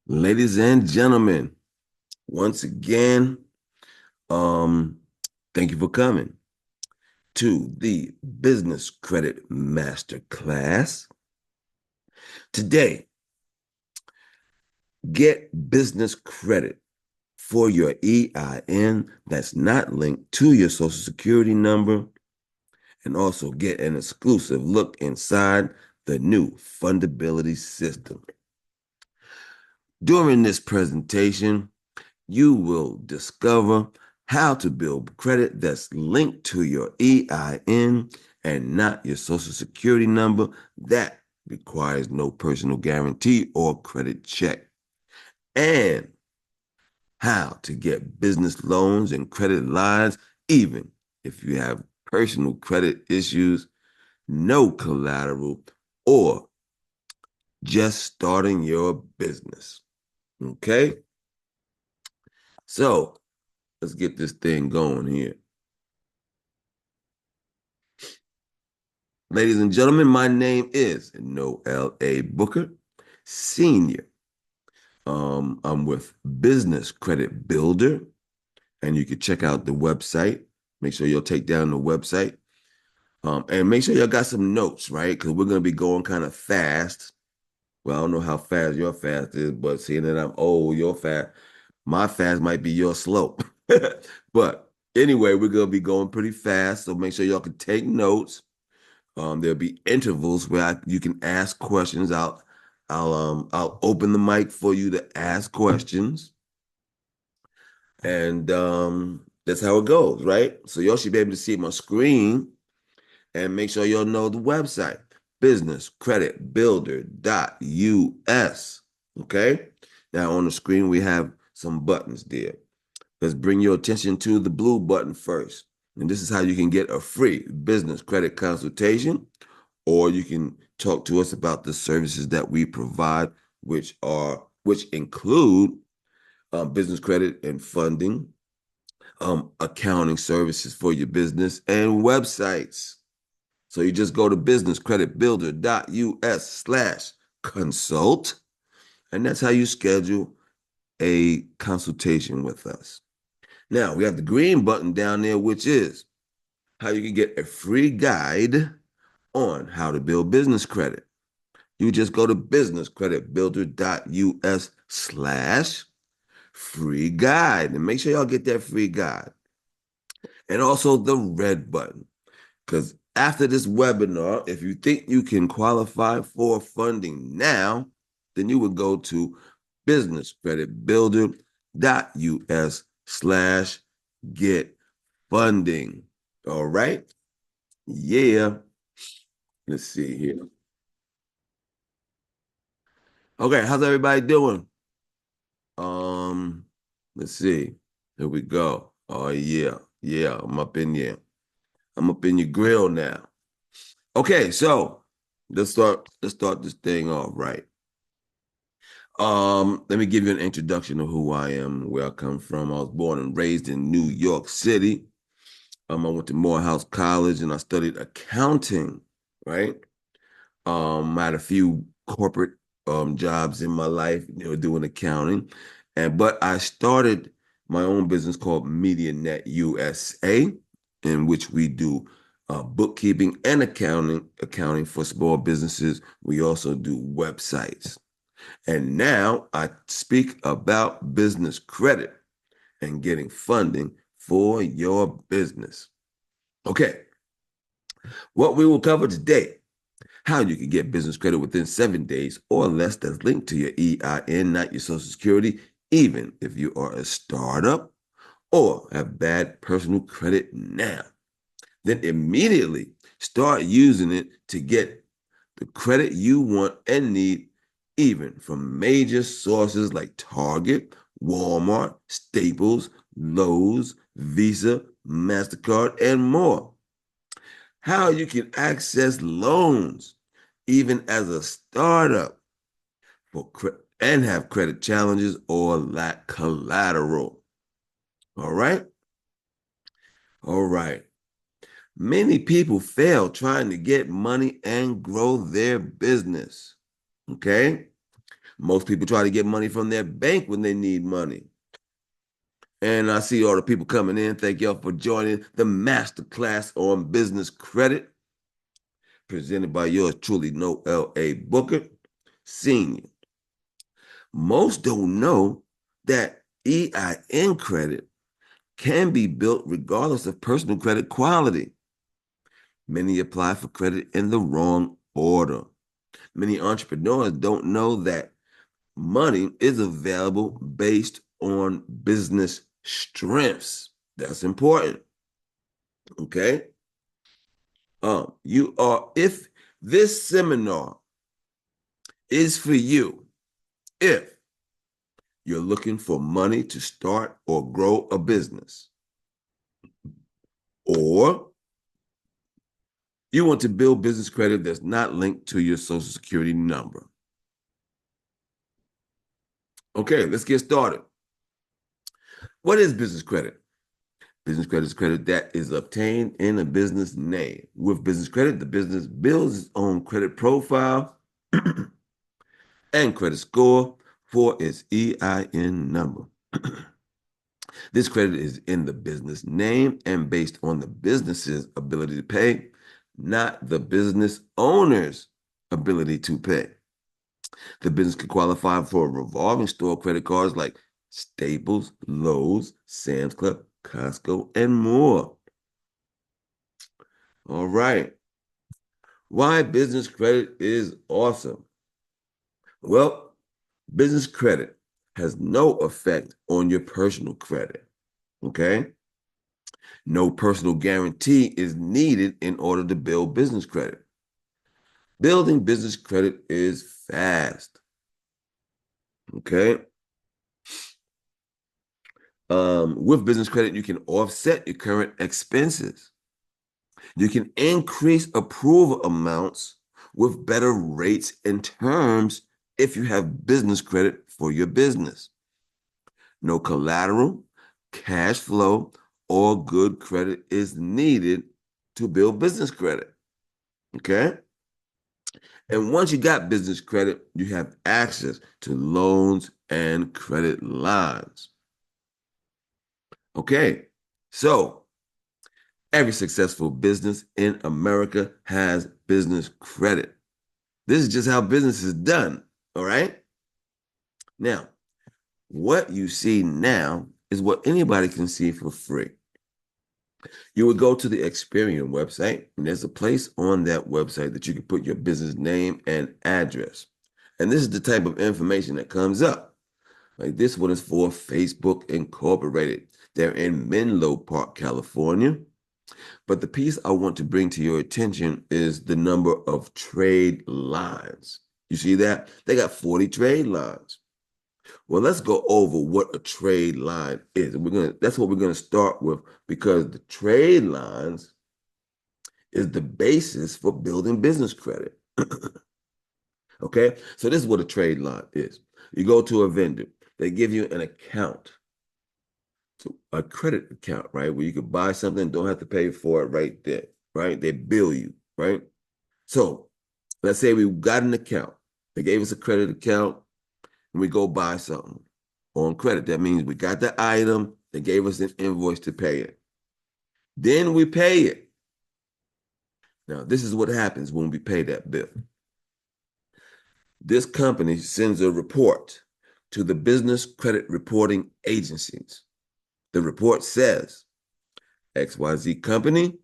Ladies and gentlemen, once again, um, thank you for coming to the Business Credit Masterclass. Today, get business credit for your EIN that's not linked to your Social Security number, and also get an exclusive look inside the new fundability system. During this presentation, you will discover how to build credit that's linked to your EIN and not your Social Security number. That requires no personal guarantee or credit check. And how to get business loans and credit lines, even if you have personal credit issues, no collateral, or just starting your business. Okay? So let's get this thing going here. Ladies and gentlemen, my name is Noel A. Booker, Senior. I'm with Business Credit Builder, and you can check out the website. Make sure you'll take down the website. And make sure y'all got some notes, right? Because we're going to be going kind of fast. Well, I don't know how fast your fast is, but seeing that I'm old, your fast, my fast might be your slow. But anyway, we're going to be going pretty fast. So make sure y'all can take notes. There'll be intervals where you can ask questions. I'll open the mic for you to ask questions, and that's how it goes, right? So y'all should be able to see my screen, and make sure y'all know the website, businesscreditbuilder.us. Okay. Now on the screen we have some buttons there. Let's bring your attention to the blue button first, and this is how you can get a free business credit consultation, or you can talk to us about the services that we provide, which include business credit and funding, accounting services for your business, and websites. So you just go to businesscreditbuilder.us/consult, and that's how you schedule a consultation with us. Now we have the green button down there, which is how you can get a free guide on how to build business credit. You just go to businesscreditbuilder.us/free guide, and make sure y'all get that free guide. And also the red button, because after this webinar, if you think you can qualify for funding now, then you would go to businesscreditbuilder.us/get funding. All right. Yeah. Let's see here. Okay, how's everybody doing? Um, let's see. Here we go. Oh yeah, yeah. I'm up in here. I'm up in your grill now. Okay, so let's start this thing off right. Let me give you an introduction of who I am, where I come from. I was born and raised in New York City. I went to Morehouse College and I studied accounting, right? I had a few corporate jobs in my life, doing accounting. But I started my own business called MediaNet USA, in which we do bookkeeping and accounting for small businesses. We also do websites. And now I speak about business credit and getting funding for your business. Okay, what we will cover today: how you can get business credit within 7 days or less that's linked to your EIN, not your Social Security, even if you are a startup or have bad personal credit now. Then immediately start using it to get the credit you want and need, even from major sources like Target, Walmart, Staples, Lowe's, Visa, MasterCard, and more. How you can access loans even as a startup and have credit challenges or lack collateral. All right. All right. Many people fail trying to get money and grow their business. Okay. Most people try to get money from their bank when they need money. And I see all the people coming in. Thank y'all for joining the masterclass on business credit, presented by yours truly, Noel A. Booker, Senior. Most don't know that EIN credit can be built regardless of personal credit quality. Many apply for credit in the wrong order. Many entrepreneurs don't know that money is available based on business strengths. That's important. Okay. If this seminar is for you, if you're looking for money to start or grow a business, or you want to build business credit that's not linked to your social security number. Okay, let's get started. What is business credit? Business credit is credit that is obtained in a business name. With business credit, the business builds its own credit profile and credit score for its EIN number. This credit is in the business name and based on the business's ability to pay, not the business owner's ability to pay. The business can qualify for revolving store credit cards like Staples, Lowe's, Sam's Club, Costco, and more. All right. Why business credit is awesome? Well, business credit has no effect on your personal credit. Okay? No personal guarantee is needed in order to build business credit. Building business credit is fast. Okay? With business credit, you can offset your current expenses. You can increase approval amounts with better rates and terms if you have business credit for your business. No collateral, cash flow, or good credit is needed to build business credit. Okay? And once you got business credit, you have access to loans and credit lines. Okay, so every successful business in America has business credit. This is just how business is done, all right? Now, what you see now is what anybody can see for free. You would go to the Experian website, and there's a place on that website that you can put your business name and address. And this is the type of information that comes up. Like this one is for Facebook Incorporated. They're in Menlo Park, California. But the piece I want to bring to your attention is the number of trade lines. You see that? They got 40 trade lines. Well, let's go over what a trade line is. That's what we're gonna start with, because the trade lines is the basis for building business credit. Okay, so this is what a trade line is. You go to a vendor, they give you an account, so a credit account, right, where you could buy something, don't have to pay for it right there, right? They bill you, right? So let's say we got an account. They gave us a credit account, and we go buy something on credit. That means we got the item, they gave us an invoice to pay it. Then we pay it. Now, this is what happens when we pay that bill. This company sends a report to the business credit reporting agencies. The report says, XYZ company,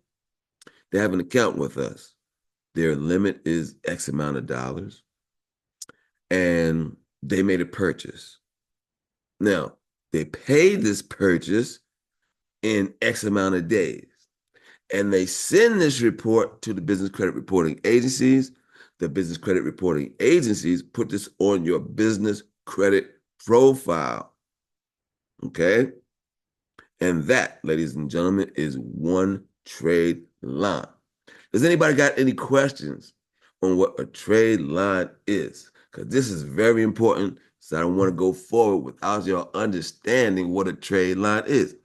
they have an account with us. Their limit is X amount of dollars, and they made a purchase. Now, they paid this purchase in X amount of days, and they send this report to the business credit reporting agencies. The business credit reporting agencies put this on your business credit profile. Okay? And that, ladies and gentlemen, is one trade line. Does anybody got any questions on what a trade line is? Because this is very important, so I don't want to go forward without y'all understanding what a trade line is.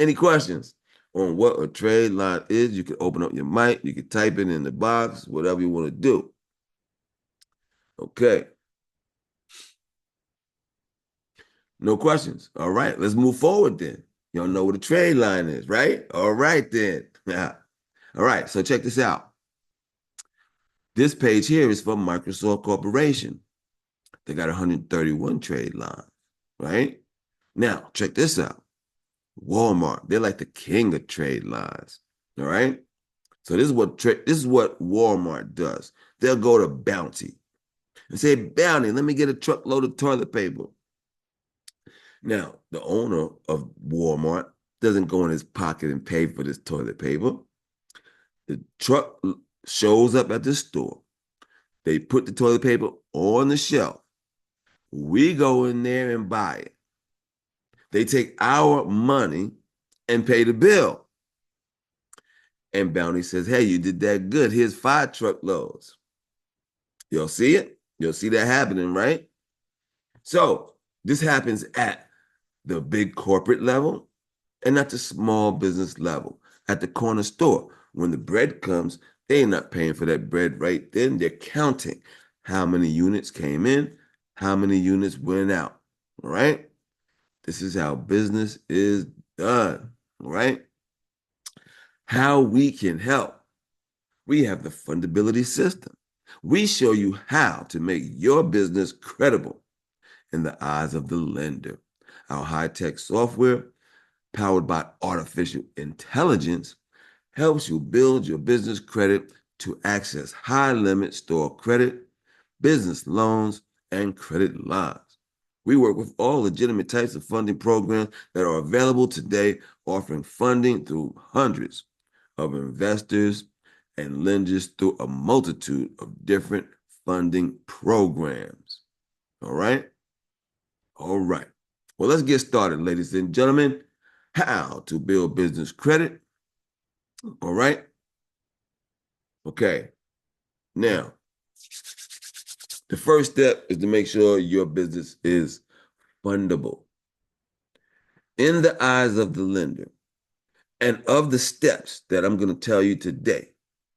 Any questions on what a trade line is? You can open up your mic, you can type it in the box, whatever you want to do. Okay. No questions. All right, let's move forward then. Y'all know what a trade line is, right? All right then. Yeah. All right, so check this out. This page here is for Microsoft Corporation. They got 131 trade lines, right? Now, check this out. Walmart, they're like the king of trade lines. All right. So this is what Walmart does. They'll go to Bounty and say, Bounty, let me get a truckload of toilet paper. Now, the owner of Walmart doesn't go in his pocket and pay for this toilet paper. The truck shows up at the store. They put the toilet paper on the shelf. We go in there and buy it. They take our money and pay the bill. And Bounty says, hey, you did that good. Here's 5 truckloads. You'll see it? You'll see that happening, right? So this happens at the big corporate level and at the small business level. At the corner store, when the bread comes, they're not paying for that bread right then. They're counting how many units came in, how many units went out, all right? This is how business is done, all right? How we can help. We have the fundability system. We show you how to make your business credible in the eyes of the lender. Our high-tech software, powered by artificial intelligence, helps you build your business credit to access high-limit store credit, business loans, and credit lines. We work with all legitimate types of funding programs that are available today, offering funding through hundreds of investors and lenders through a multitude of different funding programs. All right? All right. Well, let's get started, ladies and gentlemen. How to build business credit. All right? Okay. Now, the first step is to make sure your business is fundable. In the eyes of the lender, and of the steps that I'm going to tell you today,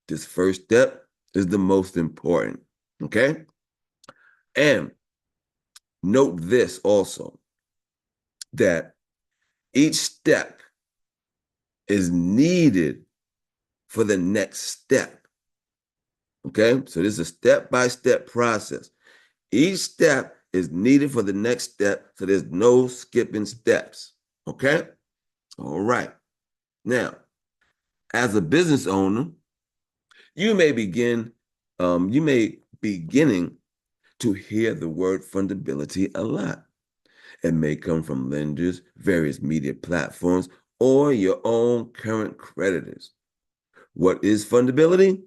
this first step is the most important, okay? And note this also, that each step is needed for the next step, okay? So this is a step-by-step process. Each step is needed for the next step, so there's no skipping steps, okay? All right. Now, as a business owner, you may beginning to hear the word fundability a lot. It may come from lenders, various media platforms, or your own current creditors. What is fundability?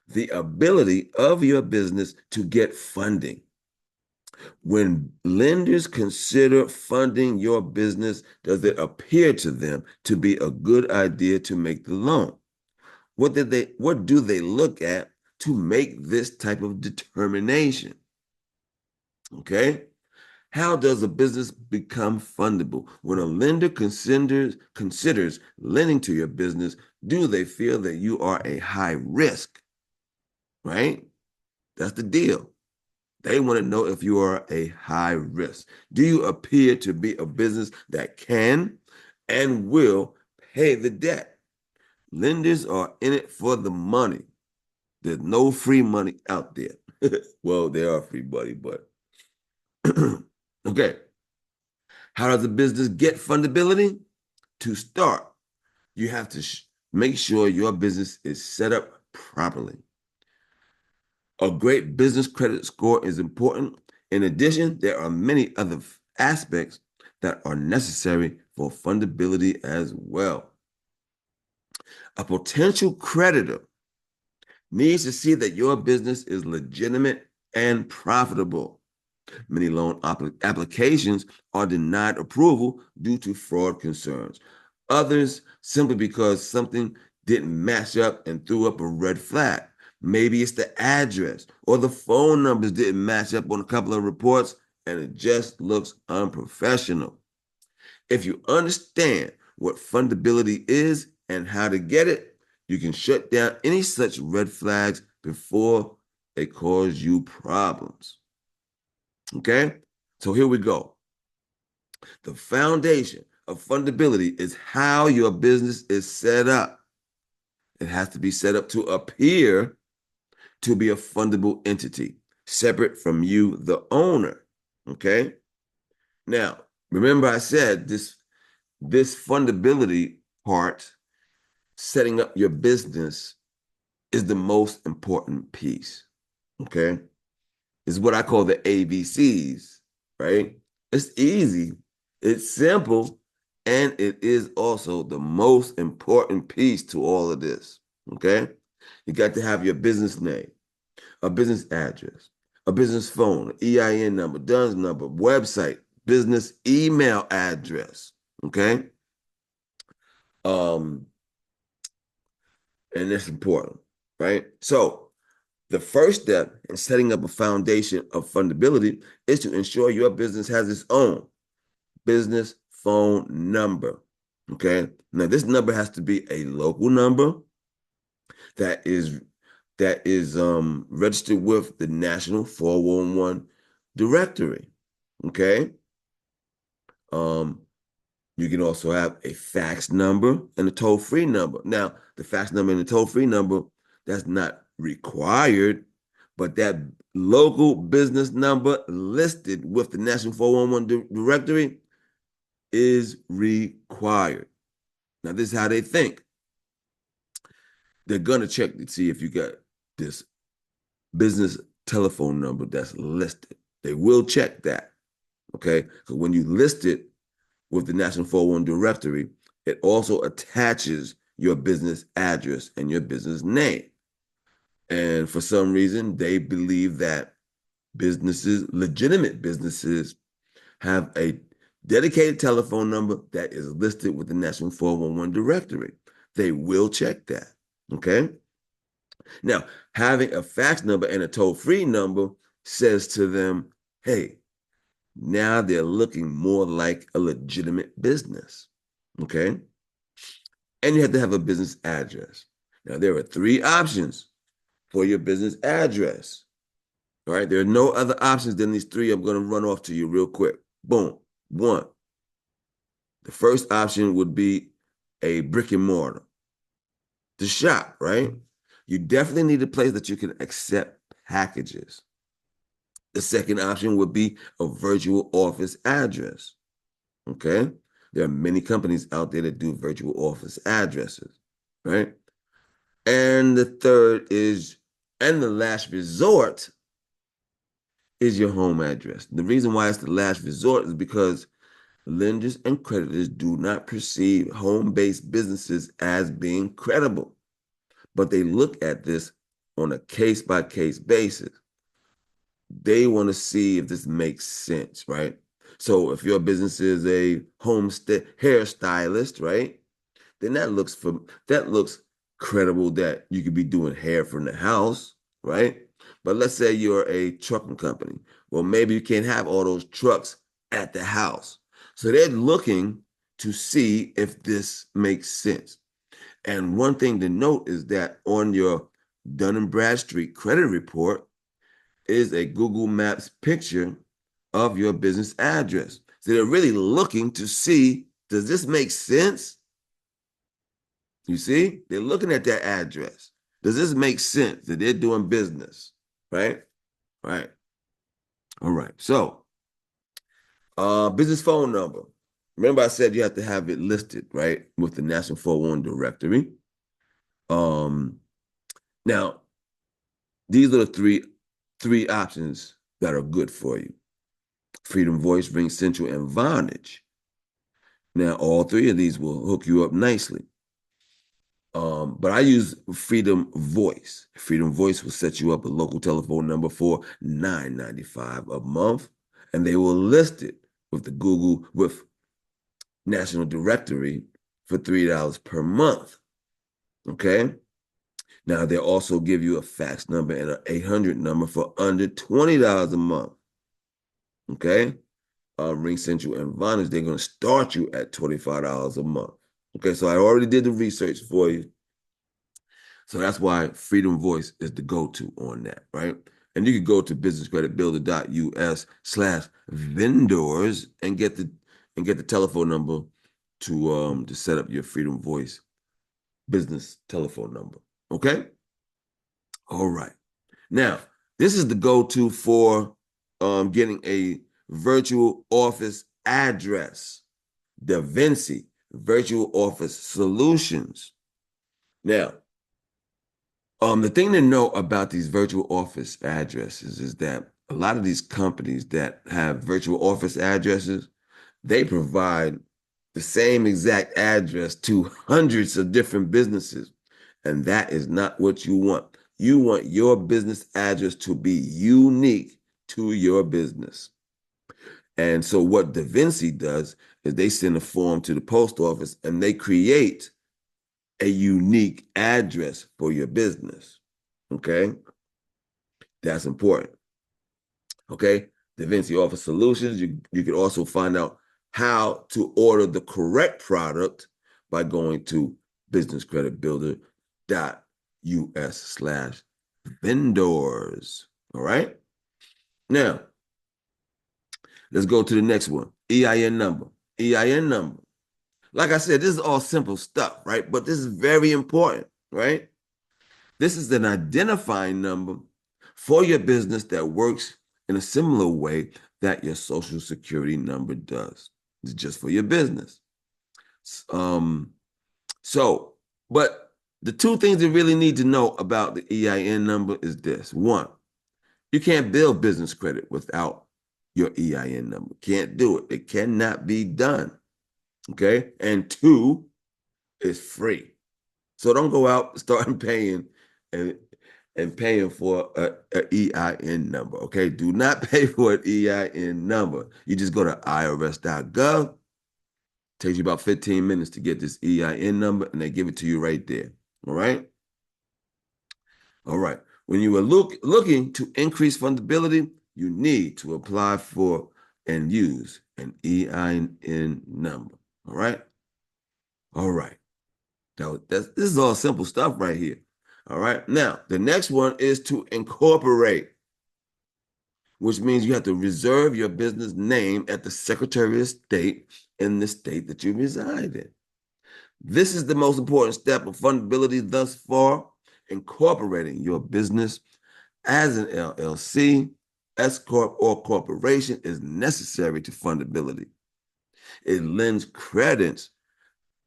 The ability of your business to get funding. When lenders consider funding your business, does it appear to them to be a good idea to make the loan? What do they look at to make this type of determination? Okay? How does a business become fundable? When a lender considers lending to your business, do they feel that you are a high risk? Right? That's the deal. They want to know if you are a high risk. Do you appear to be a business that can and will pay the debt? Lenders are in it for the money. There's no free money out there. Well, there are free money, but okay. How does a business get fundability? To start, you have to make sure your business is set up properly. A great business credit score is important. In addition, there are many other aspects that are necessary for fundability as well. A potential creditor needs to see that your business is legitimate and profitable. Many loan applications are denied approval due to fraud concerns. Others simply because something didn't match up and threw up a red flag. Maybe it's the address or the phone numbers didn't match up on a couple of reports and it just looks unprofessional. If you understand what fundability is and how to get it, you can shut down any such red flags before they cause you problems. Okay? So here we go. The foundation of fundability is how your business is set up. It has to be set up to appear to be a fundable entity, separate from you, the owner. Okay? Now, remember I said this fundability part, setting up your business, is the most important piece. Okay? Is what I call the ABCs, right? It's easy, it's simple, and it is also the most important piece to all of this. Okay? You got to have your business name, a business address, a business phone, EIN number, DUNS number, website, business email address. Okay? Um, and that's important, right? So the first step in setting up a foundation of fundability is to ensure your business has its own business phone number. Okay. Now this number has to be a local number that is registered with the National 411 directory. Okay. Um, you can also have a fax number and a toll-free number. Now, the fax number and the toll-free number, that's not required, but that local business number listed with the National 411 directory is required. Now, this is how they think. They're going to check to see if you got this business telephone number that's listed. They will check that, okay? Because when you list it with the National 411 directory, it also attaches your business address and your business name. And for some reason, they believe that businesses, legitimate businesses, have a dedicated telephone number that is listed with the National 411 directory. They will check that. Okay. Now, having a fax number and a toll-free number says to them, hey, now they're looking more like a legitimate business. Okay. And you have to have a business address. Now, there are 3 options for your business address. All right. There are no other options than these 3. I'm going to run off to you real quick. Boom. 1. The first option would be a brick and mortar, the shop, right? You definitely need a place that you can accept packages. The second option would be a virtual office address. Okay. There are many companies out there that do virtual office addresses, right? And the third is, and the last resort is your home address. The reason why it's the last resort is because lenders and creditors do not perceive home-based businesses as being credible, but they look at this on a case-by-case basis. They want to see if this makes sense, right? So if your business is a hairstylist, right? Then that looks credible that you could be doing hair from the house, right? But let's say you're a trucking company. Well, maybe you can't have all those trucks at the house. So they're looking to see if this makes sense. And one thing to note is that on your Dun & Bradstreet credit report is a Google Maps picture of your business address. So they're really looking to see, does this make sense? You see, they're looking at that address. Does this make sense that they're doing business? Right? Right. All right. So, business phone number. Remember, I said you have to have it listed, right, with the National 411 directory. Now, these are the three options that are good for you: Freedom Voice, Ring Central, and Vonage. Now, all 3 of these will hook you up nicely. But I use Freedom Voice. Freedom Voice will set you up a local telephone number for $9.95 a month, and they will list it with the Google with National Directory for $3 per month. Okay. Now they'll also give you a fax number and an 800 number for under $20 a month. Okay. Ring Central and Vonage, they're going to start you at $25 a month. Okay, so I already did the research for you. So that's why Freedom Voice is the go-to on that, right? And you can go to businesscreditbuilder.us/vendors and get and get the telephone number to set up your Freedom Voice business telephone number. Okay? All right. Now, this is the go-to for getting a virtual office address. Da Vinci Virtual Office Solutions. Now, the thing to know about these virtual office addresses is that a lot of these companies that have virtual office addresses, they provide the same exact address to hundreds of different businesses. And that is not what you want. You want your business address to be unique to your business. And so what Da Vinci does is they send a form to the post office and they create a unique address for your business. Okay? That's important. Okay? Da Vinci offers solutions. You can also find out how to order the correct product by going to businesscreditbuilder.us/vendors. All right? Now, let's go to the next one. EIN number. EIN number. Like I said, this is all simple stuff, right? But this is very important, right? This is an identifying number for your business that works in a similar way that your social security number does. It's just for your business. But the two things you really need to know about the EIN number is this. One, you can't build business credit without your EIN number. Can't do it. It cannot be done. Okay? And two, it's free. So don't go out and start paying and paying for a EIN number. Okay? Do not pay for an EIN number. You just go to irs.gov. Takes you about 15 minutes to get this EIN number, and they give it to you right there. All right? All right. When you are looking to increase fundability, you need to apply for and use an EIN number. All right? All right. Now, this is all simple stuff right here. All right. Now, the next one is to incorporate, which means you have to reserve your business name at the Secretary of State in the state that you reside in. This is the most important step of fundability thus far. Incorporating your business as an LLC, S Corp, or corporation is necessary to fundability. It lends credence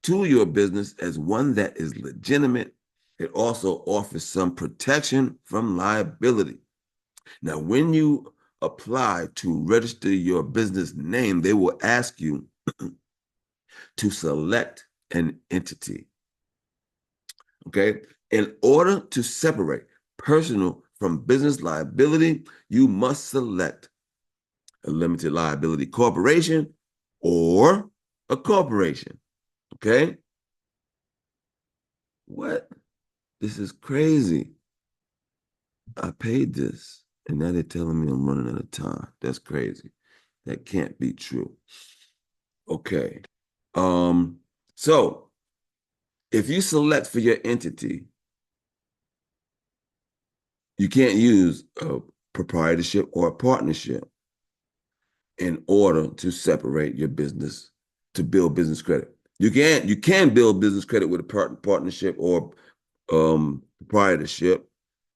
to your business as one that is legitimate. It also offers some protection from liability. Now, when you apply to register your business name, they will ask you to select an entity. Okay? In order to separate personal from business liability, you must select a limited liability corporation or a corporation. Okay? What? This is crazy. I paid this, and now they're telling me I'm running out of time. That's crazy. That can't be true. Okay. So if you select for your entity, you can't use a proprietorship or a partnership in order to separate your business to build business credit. You can build business credit with a partnership or proprietorship,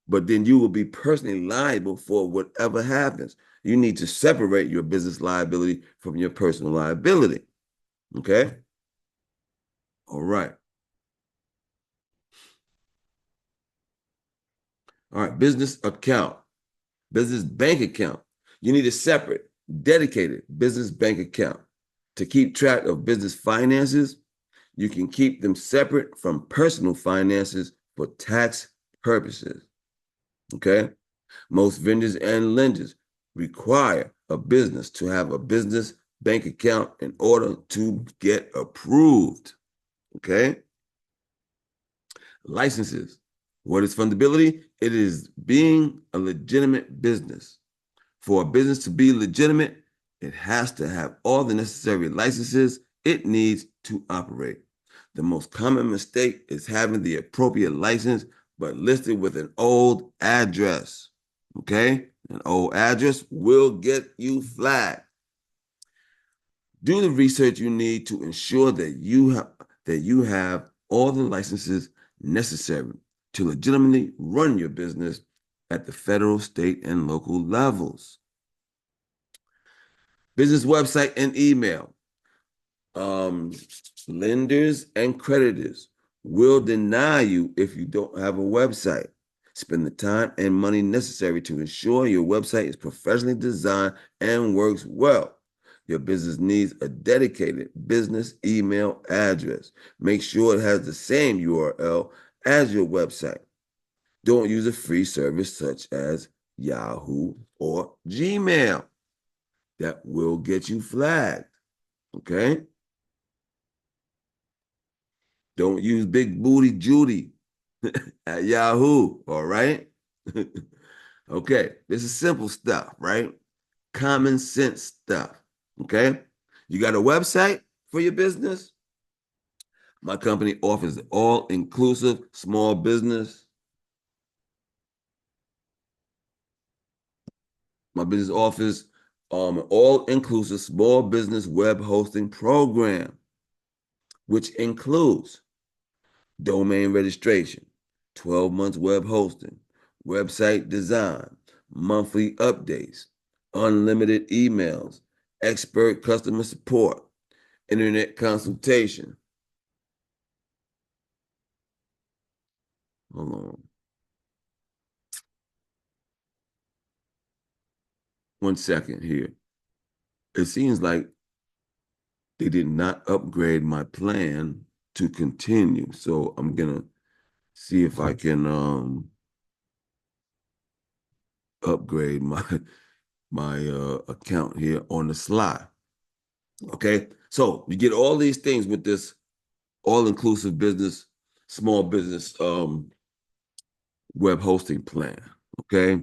but then you will be personally liable for whatever happens. You need to separate your business liability from your personal liability. Okay? All right. All right, business account, business bank account. You need a separate, dedicated business bank account to keep track of business finances. You can keep them separate from personal finances for tax purposes. Okay? Most vendors and lenders require a business to have a business bank account in order to get approved. Okay? Licenses. What is fundability? It is being a legitimate business. For a business to be legitimate, it has to have all the necessary licenses it needs to operate. The most common mistake is having the appropriate license, but listed with an old address. Okay? An old address will get you flagged. Do the research you need to ensure that you have all the licenses necessary to legitimately run your business at the federal, state, and local levels. Business website and email. Um, Lenders and creditors will deny you if you don't have a website. Spend the time and money necessary to ensure your website is professionally designed and works well. Your business needs a dedicated business email address. Make sure it has the same URL as your website. Don't use a free service such as Yahoo or Gmail. That will get you flagged. Okay? Don't use Big Booty Judy at Yahoo. All right? Okay. This is simple stuff, right? Common sense stuff. Okay? You got a website for your business? My company offers all-inclusive small business. My business offers all-inclusive small business web hosting program, which includes domain registration, 12 months web hosting, website design, monthly updates, unlimited emails, expert customer support, internet consultation. Hold on. One second here. It seems like they did not upgrade my plan to continue. So I'm gonna see if I can upgrade my account here on the slide. Okay, so you get all these things with this all-inclusive business, small business web hosting plan. Okay.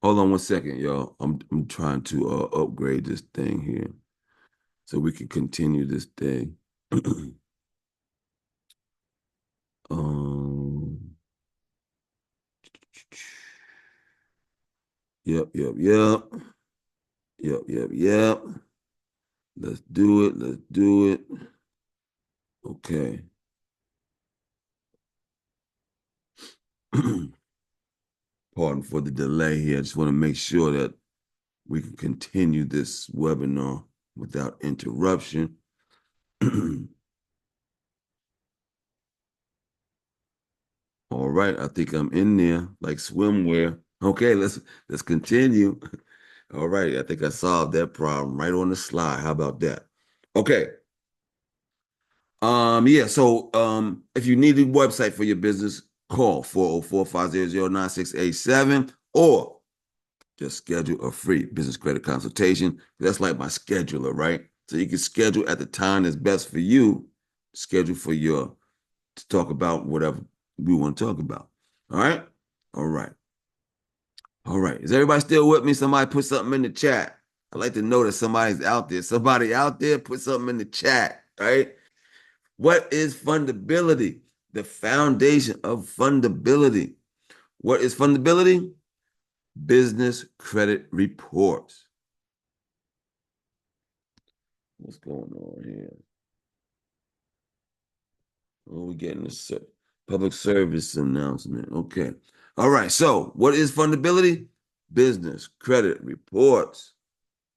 Hold on one second, y'all. I'm trying to upgrade this thing here so we can continue this thing. um yep, yep, yep. Yep, yep, yep. Let's do it. Let's do it. Okay. Pardon for the delay here. I just want to make sure that we can continue this webinar without interruption. All right, I think I'm in there like swimwear. Okay, let's continue. All right, I think I solved that problem right on the slide. How about that? Okay. Yeah, so if you need a website for your business, call 404-500-9687 or just schedule a free business credit consultation. That's like my scheduler, right? So you can schedule at the time that's best for you, schedule for your to talk about whatever we want to talk about. All right? All right. All right. Is everybody still with me? Somebody put something in the chat. I'd like to know that somebody's out there. Somebody out there put something in the chat, right? What is fundability? The foundation of fundability. What is fundability? Business credit reports. What's going on here? Oh, we're getting a public service announcement. Okay. All right. So, what is fundability? Business credit reports.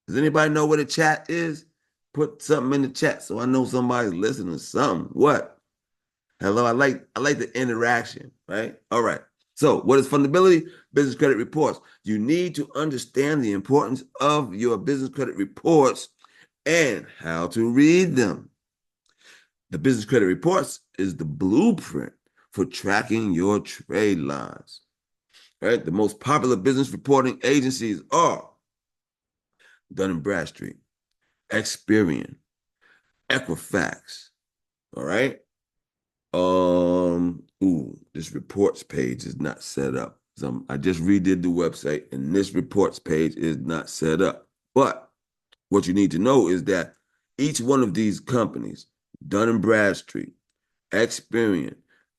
Does anybody know what a chat is? Put something in the chat so I know somebody's listening to something. What? Hello. I like the interaction, right? All right. So, what is fundability? Business credit reports. You need to understand the importance of your business credit reports and how to read them. The business credit reports is the blueprint for tracking your trade lines. Right? The most popular business reporting agencies are Dun& Bradstreet, Experian, Equifax. All right. This reports page is not set up. So I just redid the website, and this reports page is not set up. But what you need to know is that each one of these companies, Dun& Bradstreet, Experian,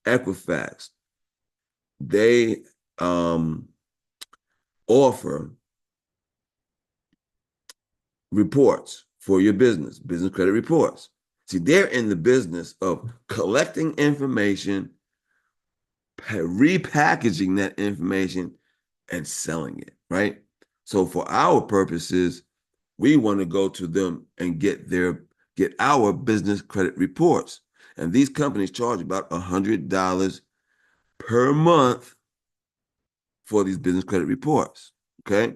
Equifax, they offer reports for your business credit reports. See, they're in the business of collecting information, repackaging that information, and selling it, right? So for our purposes, we want to go to them and get our business credit reports. And these companies charge about $100 per month for these business credit reports. Okay.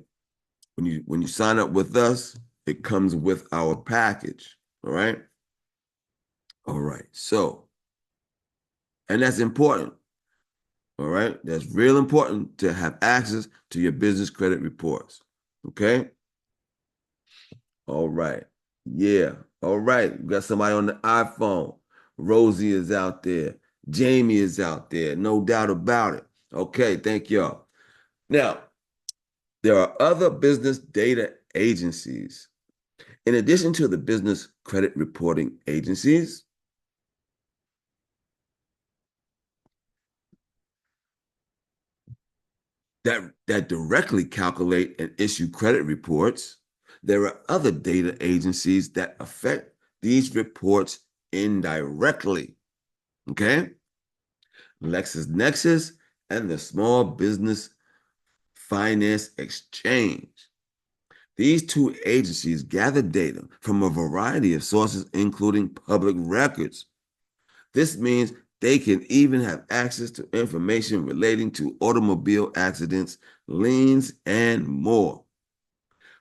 When you sign up with us, it comes with our package. All right. All right. So, and that's important. All right. That's real important to have access to your business credit reports. Okay. All right. Yeah. All right. We got somebody on the iPhone. Rosie is out there. Jamie is out there. No doubt about it. Okay. Thank y'all. Now, there are other business data agencies. In addition to the business credit reporting agencies, that directly calculate and issue credit reports, there are other data agencies that affect these reports indirectly. Okay? LexisNexis and the Small Business Finance Exchange. These two agencies gather data from a variety of sources, including public records. This means they can even have access to information relating to automobile accidents, liens, and more.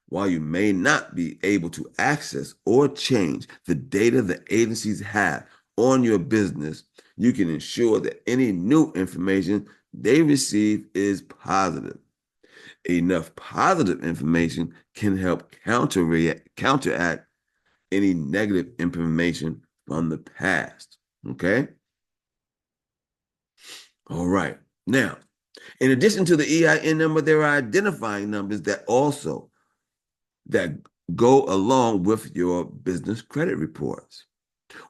While you may not be able to access or change the data the agencies have on your business, you can ensure that any new information they receive is positive. Enough positive information can help counteract any negative information from the past. Okay? All right. Now, in addition to the EIN number, there are identifying numbers that go along with your business credit reports.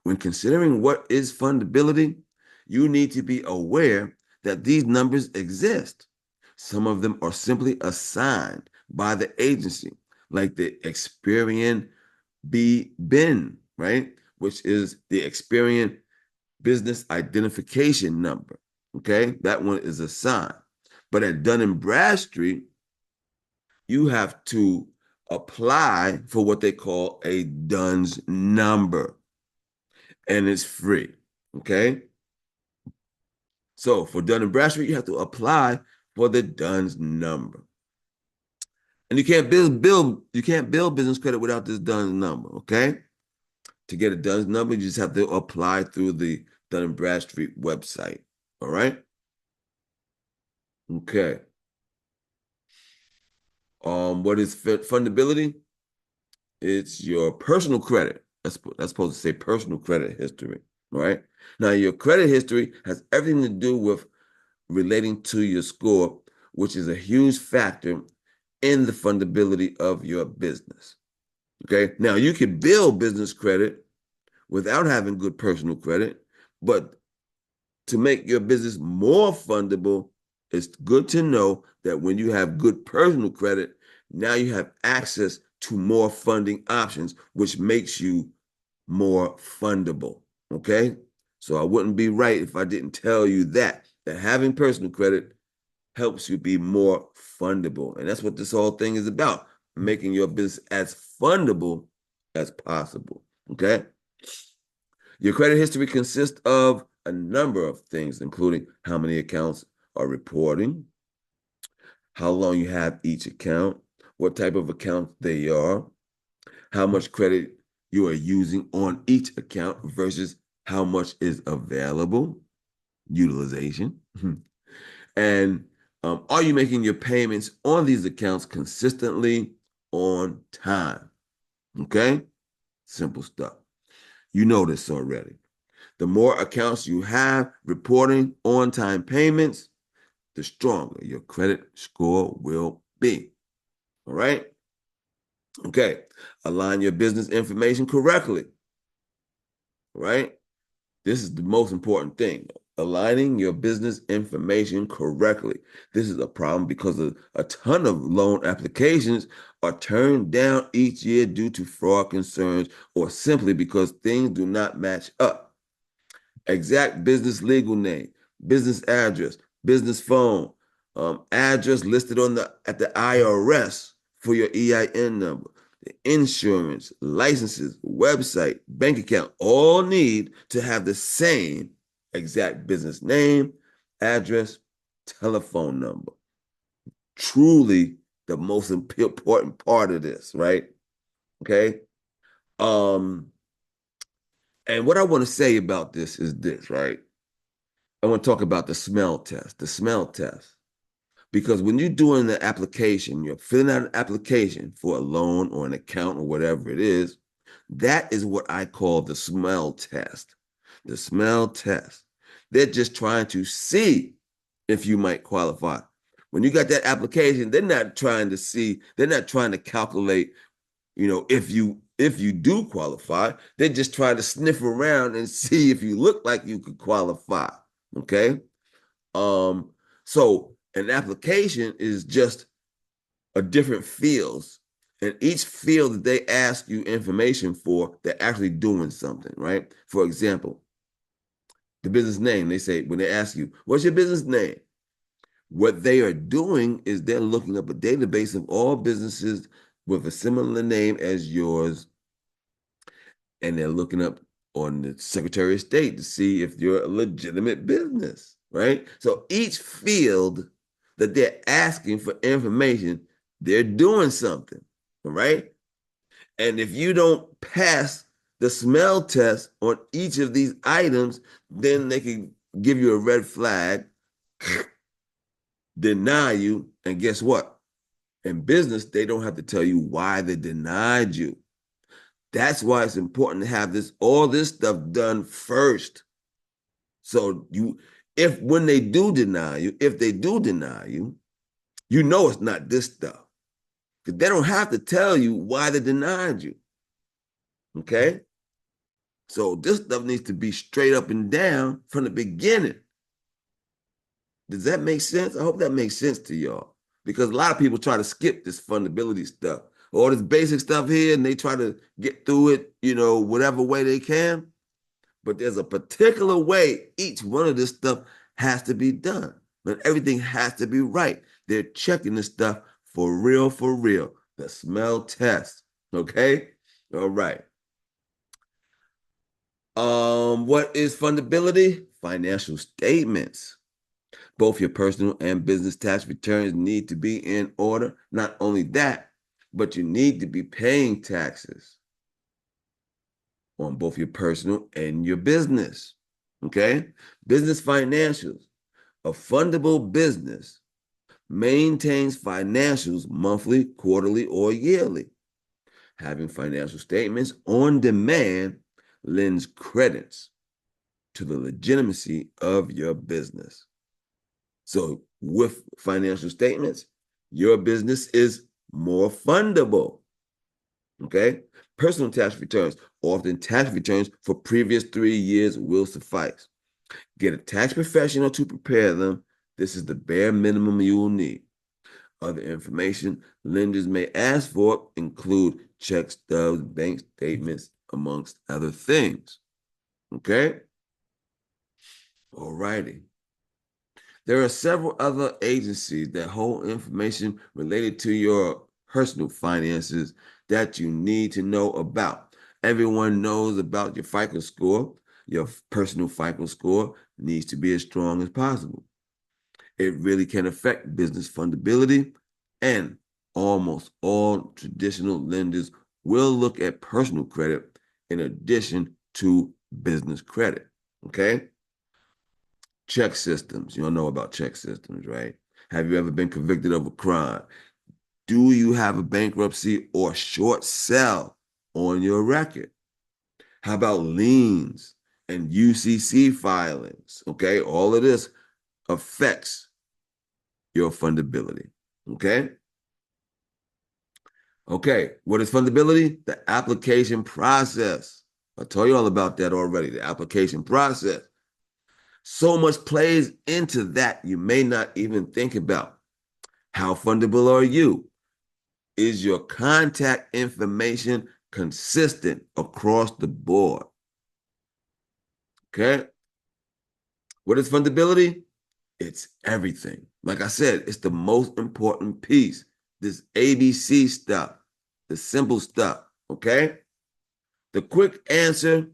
When considering what is fundability, you need to be aware that these numbers exist. Some of them are simply assigned by the agency, like the Experian BIN, right? Which is the Experian Business Identification Number. Okay, that one is assigned. But at Dun and Bradstreet, you have to apply for what they call a DUNS number, and it's free. Okay, so for Dun and Bradstreet, you have to apply for the DUNS number, and you can't build business credit without this DUNS number. Okay, to get a DUNS number, you just have to apply through the Dun and Bradstreet website. All right. Okay. What is fundability? It's your personal credit. That's supposed to say personal credit history, right? Now, your credit history has everything to do with relating to your score, which is a huge factor in the fundability of your business. Okay. Now, you can build business credit without having good personal credit, but to make your business more fundable, it's good to know that when you have good personal credit, now you have access to more funding options, which makes you more fundable. Okay. So I wouldn't be right if I didn't tell you that having personal credit helps you be more fundable. And that's what this whole thing is about, making your business as fundable as possible. Okay. Your credit history consists of a number of things, including how many accounts are reporting, how long you have each account, what type of account they are, how much credit you are using on each account versus how much is available, utilization, and are you making your payments on these accounts consistently on time? Okay, simple stuff. You know this already. The more accounts you have reporting on-time payments, the stronger your credit score will be. All right? Okay. Align your business information correctly. Right? This is the most important thing. Aligning your business information correctly. This is a problem because a ton of loan applications are turned down each year due to fraud concerns or simply because things do not match up. Exact business legal name, business address, business phone, address listed on the at the IRS for your EIN number, the insurance, licenses, website, bank account, all need to have the same exact business name, address, telephone number. Truly the most important part of this, right? Okay. Um, and what I want to say about this is this, right? I want to talk about the smell test, Because when you're doing the application, you're filling out an application for a loan or an account or whatever it is, that is what I call the smell test. The smell test. They're just trying to see if you might qualify. When you got that application, they're not trying to see, they're not trying to calculate, if you do qualify. They're just trying to sniff around and see if you look like you could qualify. Okay. Um, so an application is just a different fields. And each field that they ask you information for, they're actually doing something, right? For example, the business name, they say, when they ask you, what's your business name? What they are doing is they're looking up a database of all businesses with a similar name as yours, and they're looking up on the Secretary of State to see if you're a legitimate business, right? So each field that they're asking for information, they're doing something, right? And if you don't pass the smell test on each of these items, then they can give you a red flag, deny you, and guess what? In business, they don't have to tell you why they denied you. That's why it's important to have all this stuff done first. So if when they do deny you, if they do deny you, you know it's not this stuff. Because they don't have to tell you why they denied you. Okay? So this stuff needs to be straight up and down from the beginning. Does that make sense? I hope that makes sense to y'all. Because a lot of people try to skip this fundability stuff, all this basic stuff here, and they try to get through it, whatever way they can. But there's a particular way each one of this stuff has to be done. But everything has to be right. They're checking this stuff for real, for real. The smell test. Okay? All right. What is fundability? Financial statements. Both your personal and business tax returns need to be in order. Not only that, but you need to be paying taxes on both your personal and your business. Okay? Business financials. A fundable business maintains financials monthly, quarterly, or yearly. Having financial statements on demand lends credence to the legitimacy of your business. So with financial statements, your business is more fundable. Okay? Personal tax returns, often tax returns for previous 3 years will suffice. Get a tax professional to prepare them. This is the bare minimum you will need. Other information lenders may ask for include check stubs, bank statements, amongst other things. Okay? All righty. There are several other agencies that hold information related to your personal finances that you need to know about. Everyone knows about your FICO score. Your personal FICO score needs to be as strong as possible. It really can affect business fundability, and almost all traditional lenders will look at personal credit in addition to business credit. Okay? Check systems. You don't know about check systems, right? Have you ever been convicted of a crime? Do you have a bankruptcy or short sale on your record? How about liens and UCC filings? Okay, all of this affects your fundability. Okay? Okay, what is fundability? The application process. I told you all about that already, the application process. So much plays into that you may not even think about. How fundable are you? Is your contact information consistent across the board? Okay. What is fundability? It's everything. Like I said, it's the most important piece. This ABC stuff, the simple stuff. Okay. The quick answer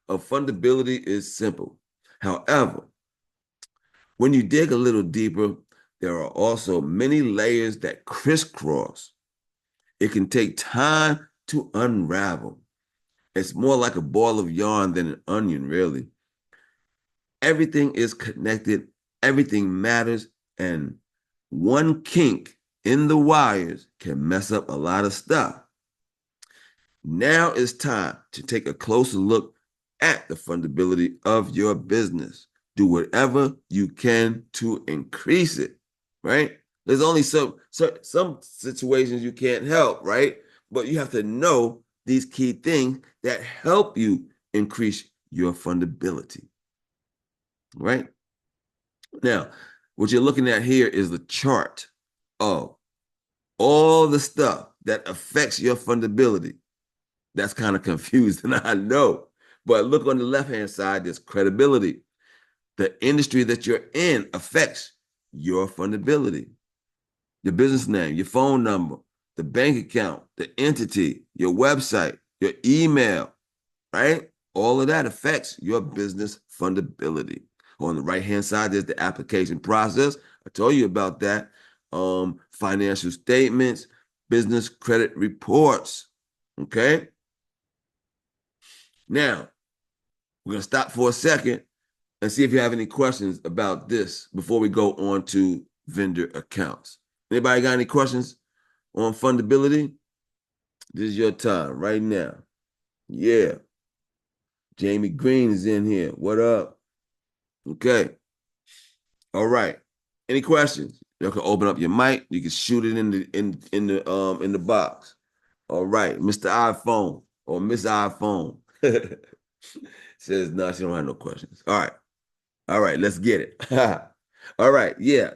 of fundability is simple. However, when you dig a little deeper, there are also many layers that crisscross. It can take time to unravel. It's more like a ball of yarn than an onion, really. Everything is connected, everything matters, and one kink in the wires can mess up a lot of stuff. Now it's time to take a closer look at the fundability of your business. Do whatever you can to increase it, right? There's only some situations you can't help, right? But you have to know these key things that help you increase your fundability, right? Now, what you're looking at here is the chart of all the stuff that affects your fundability. That's kind of confusing, I know. But look on the left-hand side, there's credibility. The industry that you're in affects your fundability. Your business name, your phone number, the bank account, the entity, your website, your email, right? All of that affects your business fundability. On the right-hand side, there's the application process. I told you about that. Financial statements, business credit reports, okay? Now, we're going to stop for a second and see if you have any questions about this before we go on to vendor accounts. Anybody got any questions on fundability? This is your time right now. Yeah. Jamie Green is in here. What up? Okay. All right. Any questions? You can open up your mic. You can shoot it in the box. All right, Mr. iPhone or Miss iPhone says no, she don't have no questions. All right, let's get it. All right, yeah.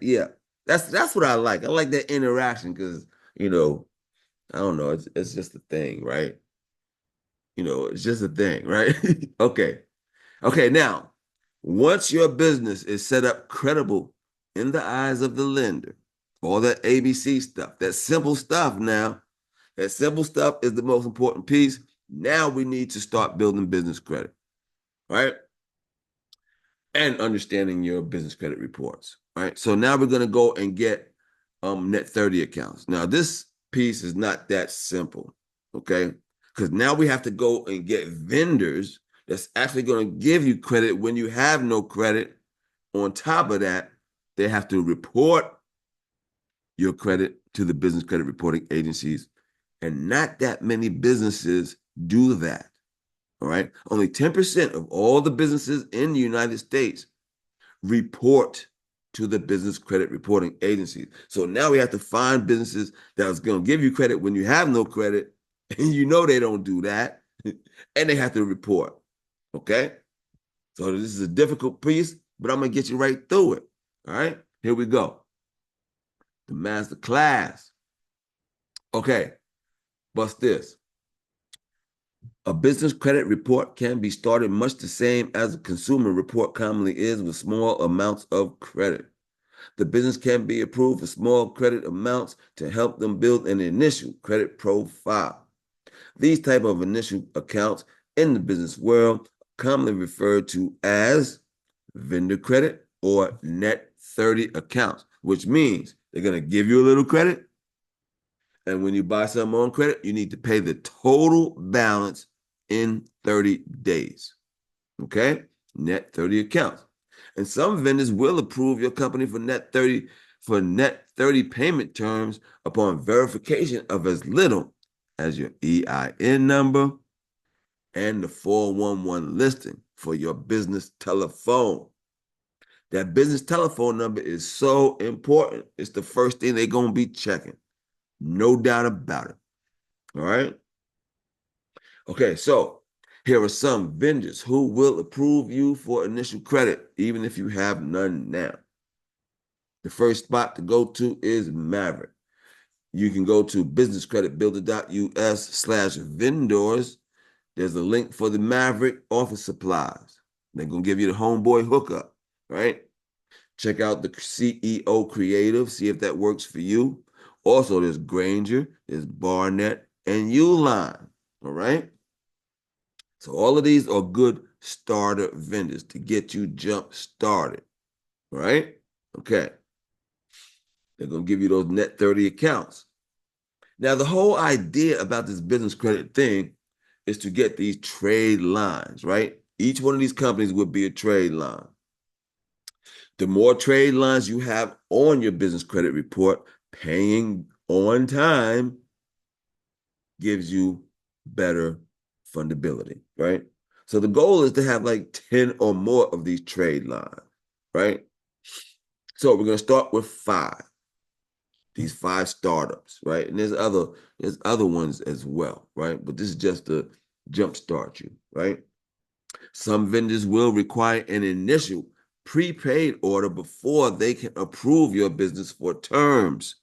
That's what I like. I like that interaction because I don't know, it's just a thing, right? It's just a thing, right? Okay. Okay, now, once your business is set up credible in the eyes of the lender, all that ABC stuff, that simple stuff now, that simple stuff is the most important piece. Now we need to start building business credit, right? And understanding your business credit reports, right? So now we're going to go and get net 30 accounts. Now, this piece is not that simple, okay? Because now we have to go and get vendors that's actually going to give you credit when you have no credit. On top of that, they have to report your credit to the business credit reporting agencies. And not that many businesses do that. All right. Only 10% of all the businesses in the United States report to the business credit reporting agencies. So now we have to find businesses that's going to give you credit when you have no credit, and they don't do that, and they have to report. Okay. So this is a difficult piece, but I'm going to get you right through it. All right. Here we go. The master class. Okay. Bust this. A business credit report can be started much the same as a consumer report commonly is, with small amounts of credit. The business can be approved for small credit amounts to help them build an initial credit profile. These type of initial accounts in the business world are commonly referred to as vendor credit or net 30 accounts, which means they're going to give you a little credit. And when you buy something on credit, you need to pay the total balance in 30 days. Okay? Net 30 accounts. And some vendors will approve your company for net 30 payment terms upon verification of as little as your EIN number and the 411 listing for your business telephone. That business telephone number is so important. It's the first thing they're going to be checking. No doubt about it. All right? Okay, so Here are some vendors who will approve you for initial credit, even if you have none now. The first spot to go to is Maverick. You can go to businesscreditbuilder.us/vendors. There's a link for the Maverick office supplies. They're going to give you the homeboy hookup, right? Check out the CEO Creative, see if that works for you. Also, there's Granger, there's Barnett, and Uline, all right? So all of these are good starter vendors to get you jump started, all right? Okay. They're going to give you those net 30 accounts. Now, the whole idea about this business credit thing is to get these trade lines, right? Each one of these companies would be a trade line. The more trade lines you have on your business credit report, paying on time gives you better fundability, right? So the goal is to have like 10 or more of these trade lines, right? So we're going to start with 5. These 5 startups, right? And there's other ones as well, right? But this is just to jumpstart you, right? Some vendors will require an initial prepaid order before they can approve your business for terms.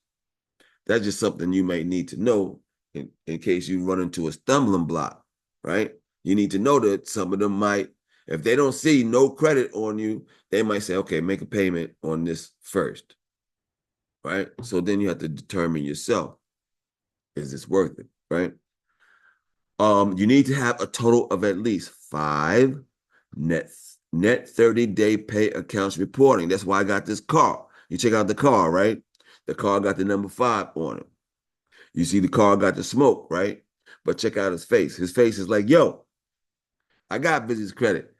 That's just something you may need to know in case you run into a stumbling block, right? You need to know that some of them might, if they don't see no credit on you, they might say, okay, make a payment on this first, right? So then you have to determine yourself, is this worth it, right? You need to have a total of at least 5 net 30-day pay accounts reporting. That's why I got this car. You check out the car, right? The car got the number 5 on it. You see the car got the smoke, right? But check out his face. His face is like, yo, I got business credit.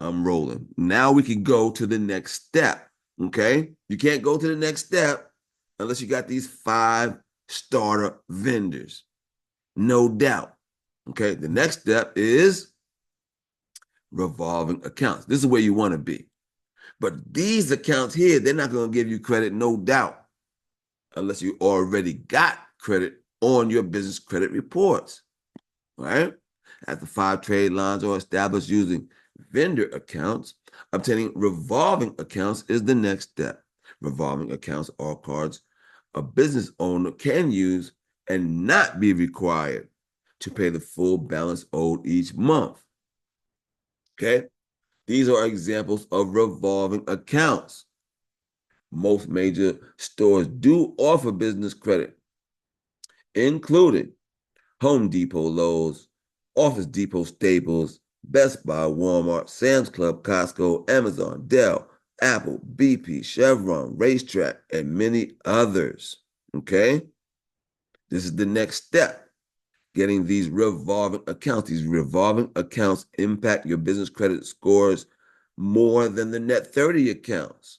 I'm rolling. Now we can go to the next step, okay? You can't go to the next step unless you got these 5 starter vendors. No doubt. Okay, the next step is revolving accounts. This is where you want to be. But these accounts here, they're not going to give you credit, no doubt, unless you already got credit on your business credit reports, right? After 5 trade lines are established using vendor accounts, obtaining revolving accounts is the next step. Revolving accounts are cards a business owner can use and not be required to pay the full balance owed each month. Okay? These are examples of revolving accounts. Most major stores do offer business credit, including Home Depot, Lowe's, Office Depot, Staples, Best Buy, Walmart, Sam's Club, Costco, Amazon, Dell, Apple, BP, Chevron, Racetrack, and many others. Okay? This is the next step. Getting these revolving accounts. These revolving accounts impact your business credit scores more than the net 30 accounts.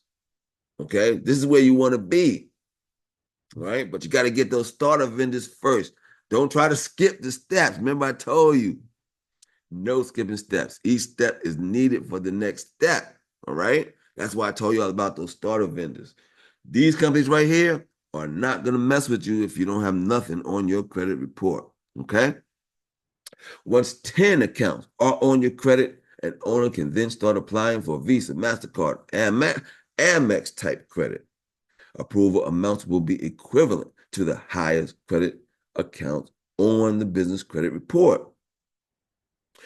Okay? This is where you want to be. Right? But you got to get those starter vendors first. Don't try to skip the steps. Remember, I told you, no skipping steps. Each step is needed for the next step. All right? That's why I told you all about those starter vendors. These companies right here are not going to mess with you if you don't have nothing on your credit report. Okay? Once 10 accounts are on your credit, an owner can then start applying for Visa, MasterCard, and Amex type credit. Approval amounts will be equivalent to the highest credit accounts on the business credit report.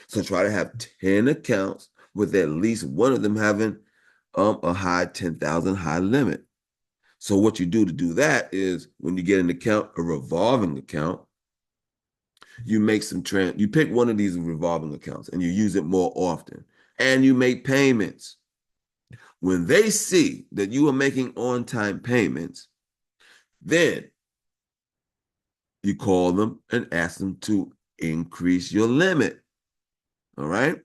So try to have 10 accounts with at least one of them having a high 10,000 high limit. So what you do to do that is when you get an account, a revolving account, you make you pick one of these revolving accounts and you use it more often and you make payments. When they see that you are making on-time payments, then you call them and ask them to increase your limit. All right?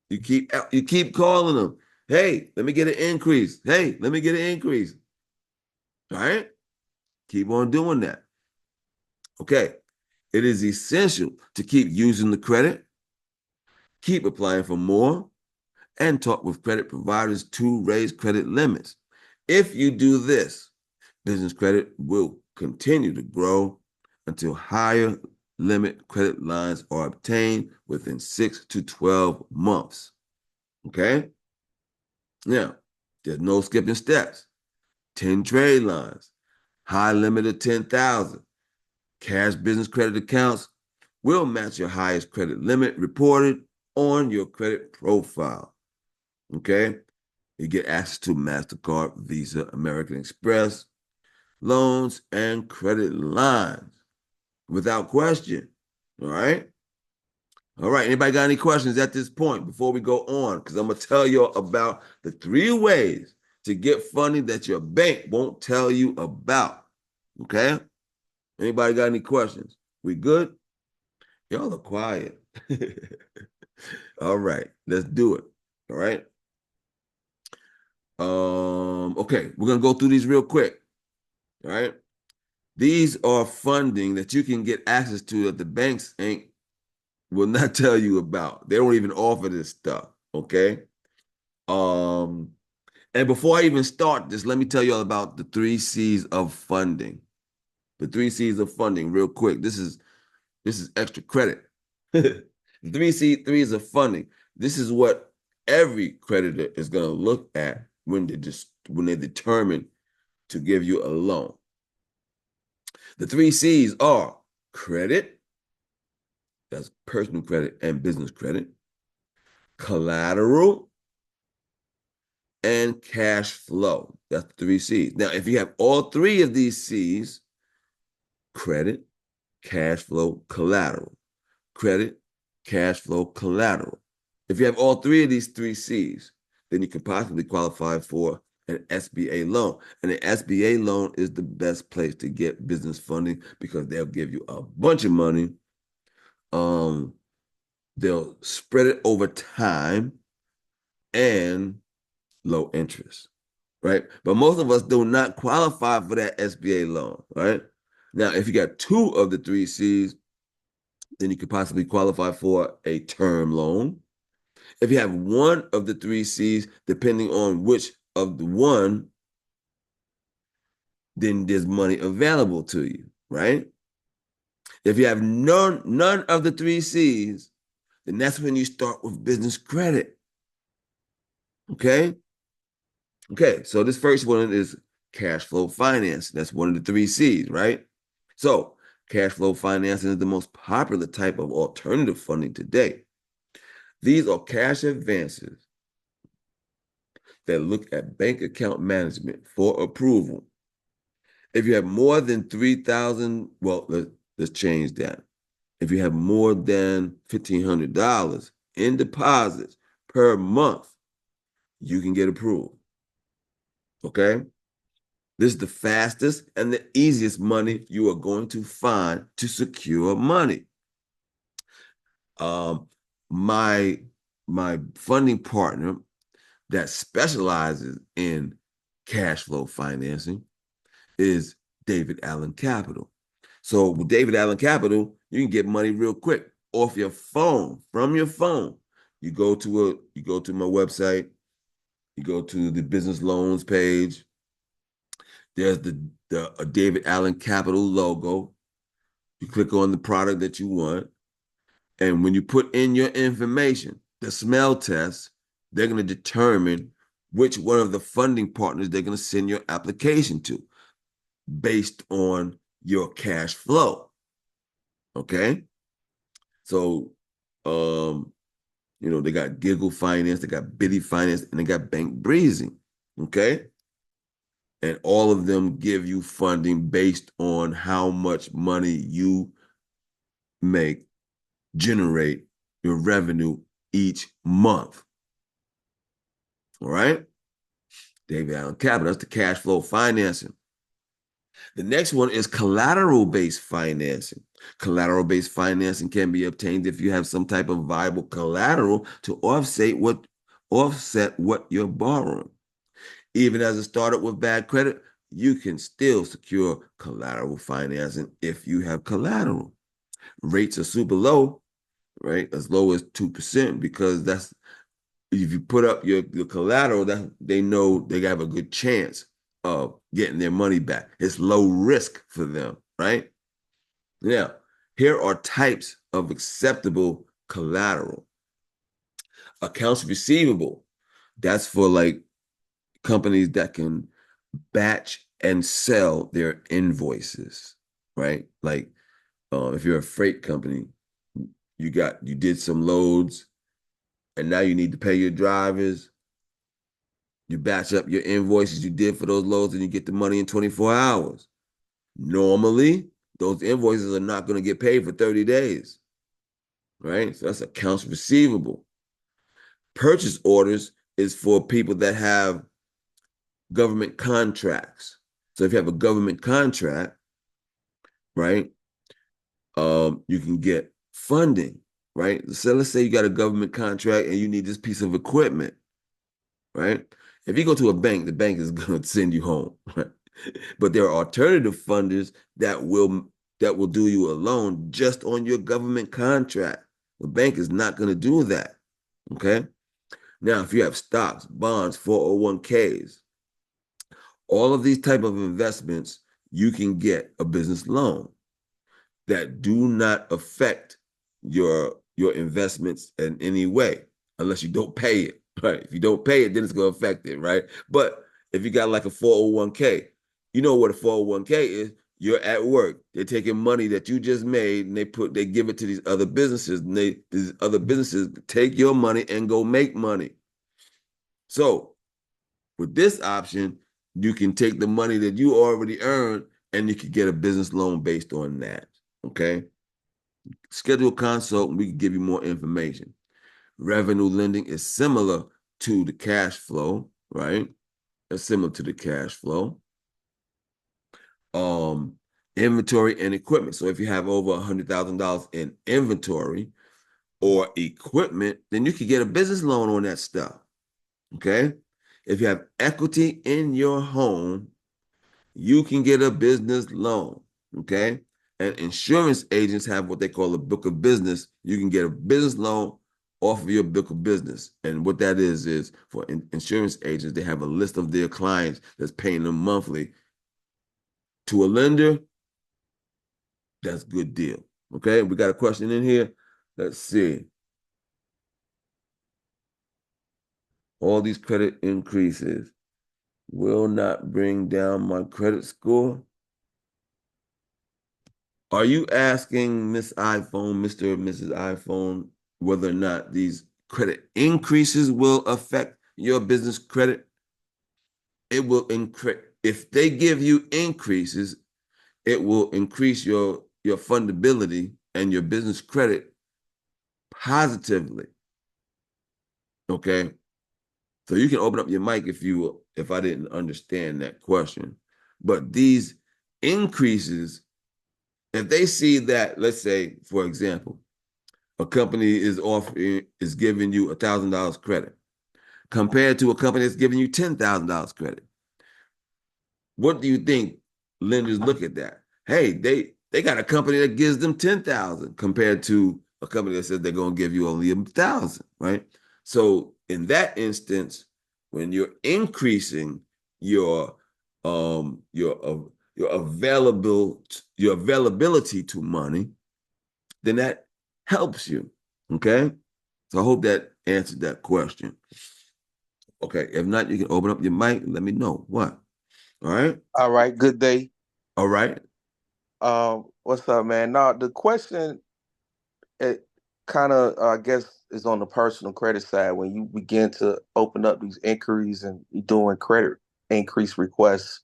You keep calling them. Hey, let me get an increase. Hey, let me get an increase. All right? Keep on doing that. Okay. It is essential to keep using the credit, keep applying for more, and talk with credit providers to raise credit limits. If you do this, business credit will continue to grow until higher limit credit lines are obtained within 6 to 12 months. Okay? Now, there's no skipping steps. 10 trade lines, high limit of 10,000. Cash business credit accounts will match your highest credit limit reported on your credit profile. Okay? You get access to MasterCard, Visa, American Express, loans, and credit lines without question. All right? All right. Anybody got any questions at this point before we go on? Because I'm going to tell you about the 3 ways to get funding that your bank won't tell you about. Okay? Anybody got any questions? We good? Y'all are quiet. All right. Let's do it. All right. Okay, we're gonna go through these real quick. All right. These are funding that you can get access to that the banks ain't will not tell you about. They don't even offer this stuff. Okay. Um, and before I even start this, let me tell you all about the 3 C's of funding. The 3 C's of funding, real quick. This is extra credit. Three is of funding. This is what every creditor is going to look at when they determine to give you a loan. The 3 C's are credit, that's personal credit and business credit, collateral, and cash flow. That's the 3 C's. Now, if you have all 3 of these C's, credit, cash flow, collateral, credit, cash flow, collateral. If you have all 3 of these 3 C's, then you can possibly qualify for an SBA loan. And an SBA loan is the best place to get business funding because they'll give you a bunch of money. They'll spread it over time and low interest, right? But most of us do not qualify for that SBA loan, right? Now, if you got 2 of the 3 C's, then you could possibly qualify for a term loan. If you have 1 of the 3 C's, depending on which of the one, then there's money available to you, right? If you have none of the 3 C's, then that's when you start with business credit. Okay? Okay, so this first one is cash flow financing. That's one of the 3 C's, right? So cash flow financing is the most popular type of alternative funding today. These are cash advances that look at bank account management for approval. If you have more than 3,000, well, let's change that. If you have more than $1,500 in deposits per month, you can get approved. Okay? This is the fastest and the easiest money you are going to find to secure money. My funding partner that specializes in cash flow financing is David Allen Capital. So with David Allen Capital, you can get money real quick off your phone, from your phone. You go to my website, you go to the business loans page. There's the David Allen Capital logo. You click on the product that you want. And when you put in your information, the smell test, they're going to determine which one of the funding partners they're going to send your application to based on your cash flow. Okay? So, they got Giggle Finance, they got Bitty Finance, and they got Bank Breezy. Okay? And all of them give you funding based on how much money you generate your revenue each month. All right? David Allen Capital, that's the cash flow financing. The next one is collateral-based financing. Collateral-based financing can be obtained if you have some type of viable collateral to offset what you're borrowing. Even as a startup with bad credit, you can still secure collateral financing if you have collateral. Rates are super low, right? As low as 2%, because that's if you put up your collateral, that they know they have a good chance of getting their money back. It's low risk for them, right? Yeah. Here are types of acceptable collateral. Accounts receivable, that's for like companies that can batch and sell their invoices, right? Like if you're a freight company, you did some loads and now you need to pay your drivers. You batch up your invoices you did for those loads and you get the money in 24 hours. Normally, those invoices are not going to get paid for 30 days, right? So that's accounts receivable. Purchase orders is for people that have government contracts. So if you have a government contract, right, you can get funding, right? So let's say you got a government contract and you need this piece of equipment, right? If you go to a bank, the bank is going to send you home, right? But there are alternative funders that will do you a loan just on your government contract. The bank is not going to do that, okay? Now, if you have stocks, bonds, 401ks, all of these type of investments, you can get a business loan that do not affect your investments in any way unless you don't pay it, right? If you don't pay it, then it's going to affect it, right? But if you got like a 401k, you know what a 401k is. You're at work. They're taking money that you just made and they give it to these other businesses, and these other businesses take your money and go make money. So with this option, you can take the money that you already earned and you can get a business loan based on that. Okay. Schedule a consult and we can give you more information. Revenue lending is similar to the cash flow, right? It's similar to the cash flow. Um, Inventory and equipment. So if you have over $100,000 in inventory or equipment, then you can get a business loan on that stuff. Okay. If you have equity in your home, you can get a business loan. Okay. And insurance agents have what they call a book of business. You can get a business loan off of your book of business. And what that is for insurance agents, they have a list of their clients that's paying them monthly. To a lender, that's a good deal. Okay. We got a question in here. Let's see. All these credit increases will not bring down my credit score. Are you asking Miss iPhone, Mr. or Mrs. iPhone, whether or not these credit increases will affect your business credit? It will increase. If they give you increases, it will increase your fundability and your business credit positively. Okay. So you can open up your mic if I didn't understand that question. But these increases, if they see that, let's say, for example, a company is giving you $1,000 credit compared to a company that's giving you $10,000 credit. What do you think lenders look at that? Hey, they got a company that gives them 10,000 compared to a company that says they're going to give you only 1,000, right? So in that instance, when you're increasing your your availability to money, then that helps you. Okay. So I hope that answered that question. Okay. If not, you can open up your mic and let me know what. All right. All right, good day. All right. What's up, man? Now the question, it kind of I guess is on the personal credit side. When you begin to open up these inquiries and you're doing credit increase requests,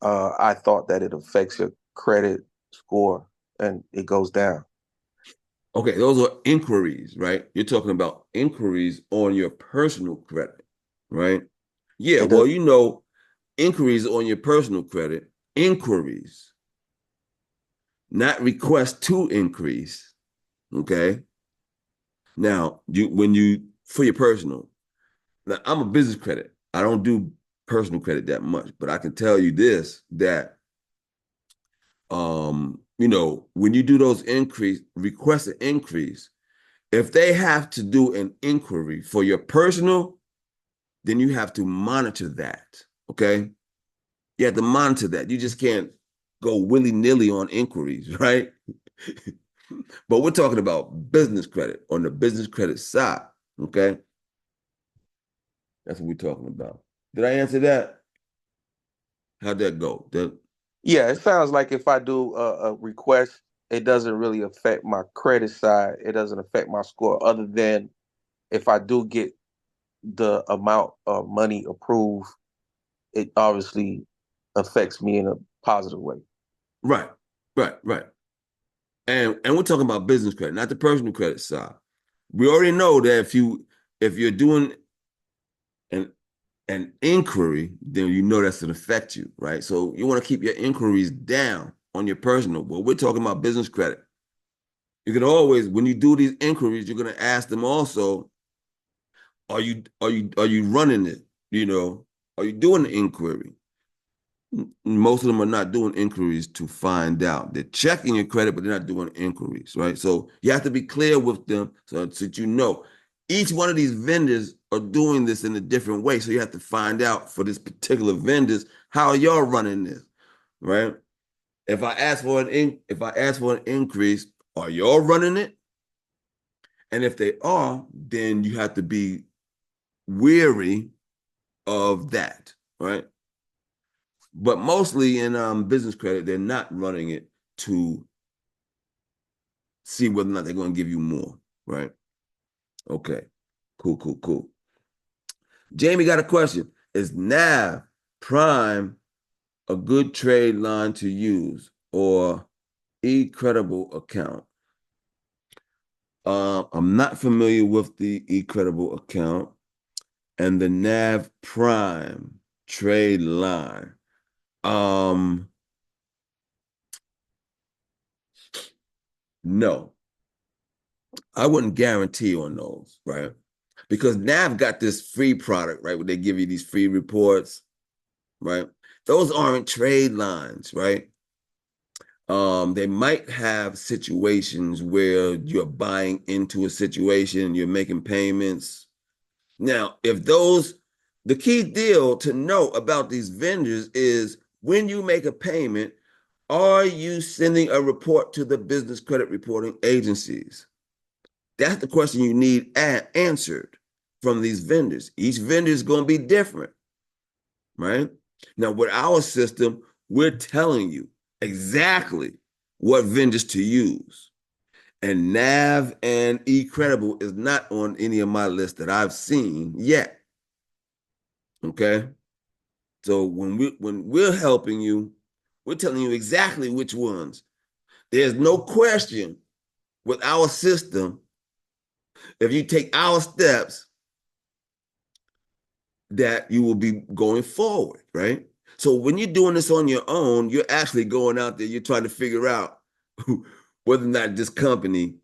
I thought that it affects your credit score and it goes down. Okay. Those are inquiries, right? You're talking about inquiries on your personal credit, right? Yeah. It does. Well, inquiries on your personal credit, inquiries, not requests to increase. Okay. Now, for your personal, now I'm a business credit. I don't do personal credit that much, but I can tell you this that when you do those request an increase, if they have to do an inquiry for your personal, then you have to monitor that. Okay. You have to monitor that. You just can't go willy-nilly on inquiries, right? But we're talking about business credit on the business credit side. Okay. That's what we're talking about. Did I answer that? How'd that go? Yeah, it sounds like if I do a request, it doesn't really affect my credit side. It doesn't affect my score, other than if I do get the amount of money approved, it obviously affects me in a positive way. Right, right. And we're talking about business credit, not the personal credit side. We already know that if you're doing an an inquiry, then you know that's going to affect you, right? So you want to keep your inquiries down on your personal. But we're talking about business credit. You can always, when you do these inquiries, you're going to ask them also, are you running it? You know, are you doing the inquiry? Most of them are not doing inquiries to find out. They're checking your credit, but they're not doing inquiries, right? So you have to be clear with them so that you know each one of these vendors are doing this in a different way. So you have to find out for this particular vendors how y'all running this, right? If I ask for an increase, are y'all running it? And if they are, then you have to be weary of that, right? But mostly in business credit, they're not running it to see whether or not they're going to give you more, right? Okay, cool. Jamie got a question. Is NAV Prime a good trade line to use or e-credible account? I'm not familiar with the e-credible account and the NAV Prime trade line. Um, no, I wouldn't guarantee on those, right? Because Nav got this free product, right? Where they give you these free reports, right? Those aren't trade lines, right? They might have situations where you're buying into a situation, you're making payments. Now, the key deal to know about these vendors is when you make a payment, are you sending a report to the business credit reporting agencies? That's the question you need answered from these vendors. Each vendor is going to be different, right? Now, with our system, we're telling you exactly what vendors to use. And Nav and eCredible is not on any of my lists that I've seen yet. Okay. So when we're helping you, we're telling you exactly which ones. There's no question with our system, if you take our steps, that you will be going forward, right? So when you're doing this on your own, you're actually going out there, you're trying to figure out whether or not this company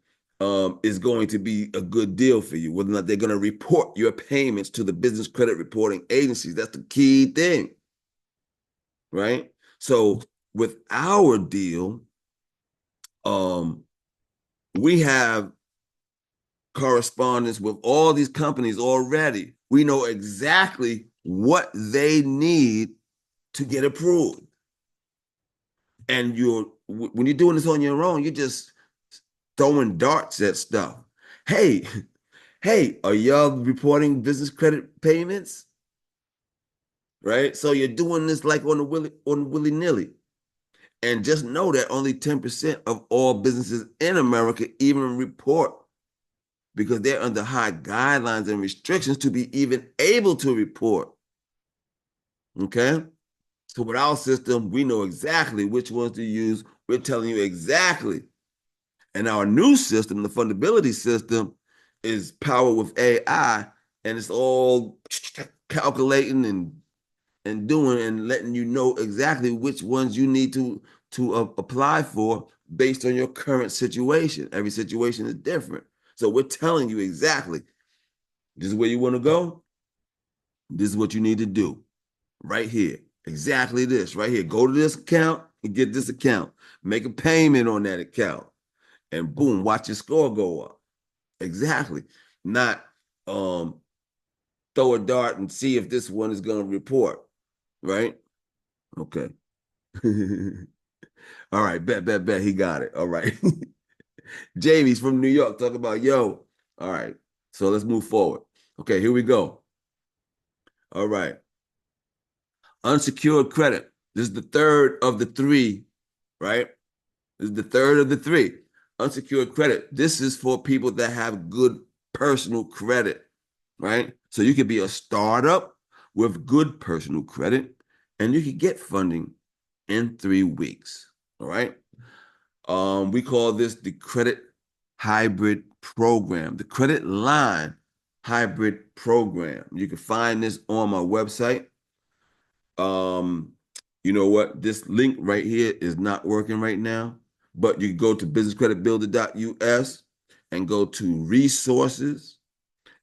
is going to be a good deal for you, whether or not they're going to report your payments to the business credit reporting agencies. That's the key thing, right? So with our deal, um, we have correspondence with all these companies already. We know exactly what they need to get approved. And when you're doing this on your own, you're just throwing darts at stuff. Hey, hey, are y'all reporting business credit payments? Right? So you're doing this like on willy-nilly. And just know that only 10% of all businesses in America even report because they're under high guidelines and restrictions to be even able to report. Okay? So with our system, we know exactly which ones to use. We're telling you exactly. And our new system, the fundability system, is powered with AI, and it's all calculating and doing and letting you know exactly which ones you need to apply for based on your current situation. Every situation is different. So we're telling you exactly this is where you want to go. This is what you need to do right here. Exactly this right here. Go to this account and get this account. Make a payment on that account. And boom, watch your score go up. Exactly. Not um throw a dart and see if this one is gonna report. Right? Okay. All right, bet. He got it. All right. Jamie's from New York. Talk about yo. All right. So let's move forward. Okay, here we go. All right. Unsecured credit. This is the third of the three, right? This is the third of the three. Unsecured credit. This is for people that have good personal credit, right? So you could be a startup with good personal credit and you could get funding in 3 weeks. All right. We call this the credit hybrid program, the credit line hybrid program. You can find this on my website. Um, you know what? This link right here is not working right now, but you can go to businesscreditbuilder.us and go to resources.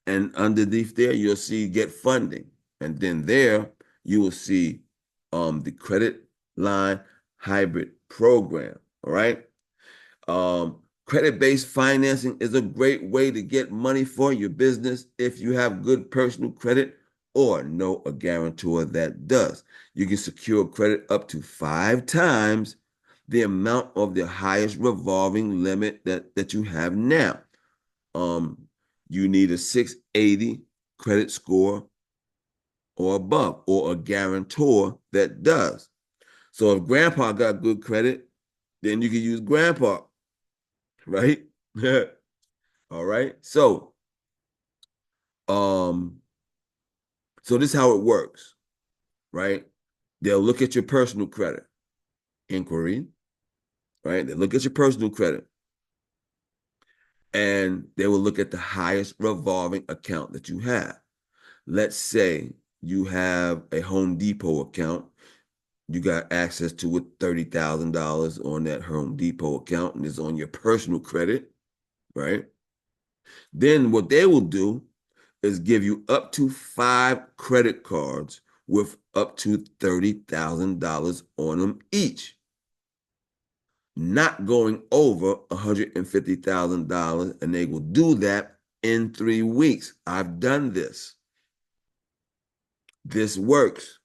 And underneath there, you'll see get funding. And then there, you will see the credit line hybrid program. All right. Credit-based financing is a great way to get money for your business if you have good personal credit or know a guarantor that does. You can secure credit up to 5 times the amount of the highest revolving limit that you have now. Um, you need a 680 credit score or above, or a guarantor that does. So if grandpa got good credit, then you can use grandpa, right? All right. Um, so this is how it works, right? They'll look at your personal credit inquiry, right? They look at your personal credit and they will look at the highest revolving account that you have. Let's say you have a Home Depot account. You got access to it $30,000 on that Home Depot account and it's on your personal credit, right? Then what they will do is give you up to 5 credit cards with up to $30,000 on them each, not going over $150,000. And they will do that in 3 weeks. I've done this. This works.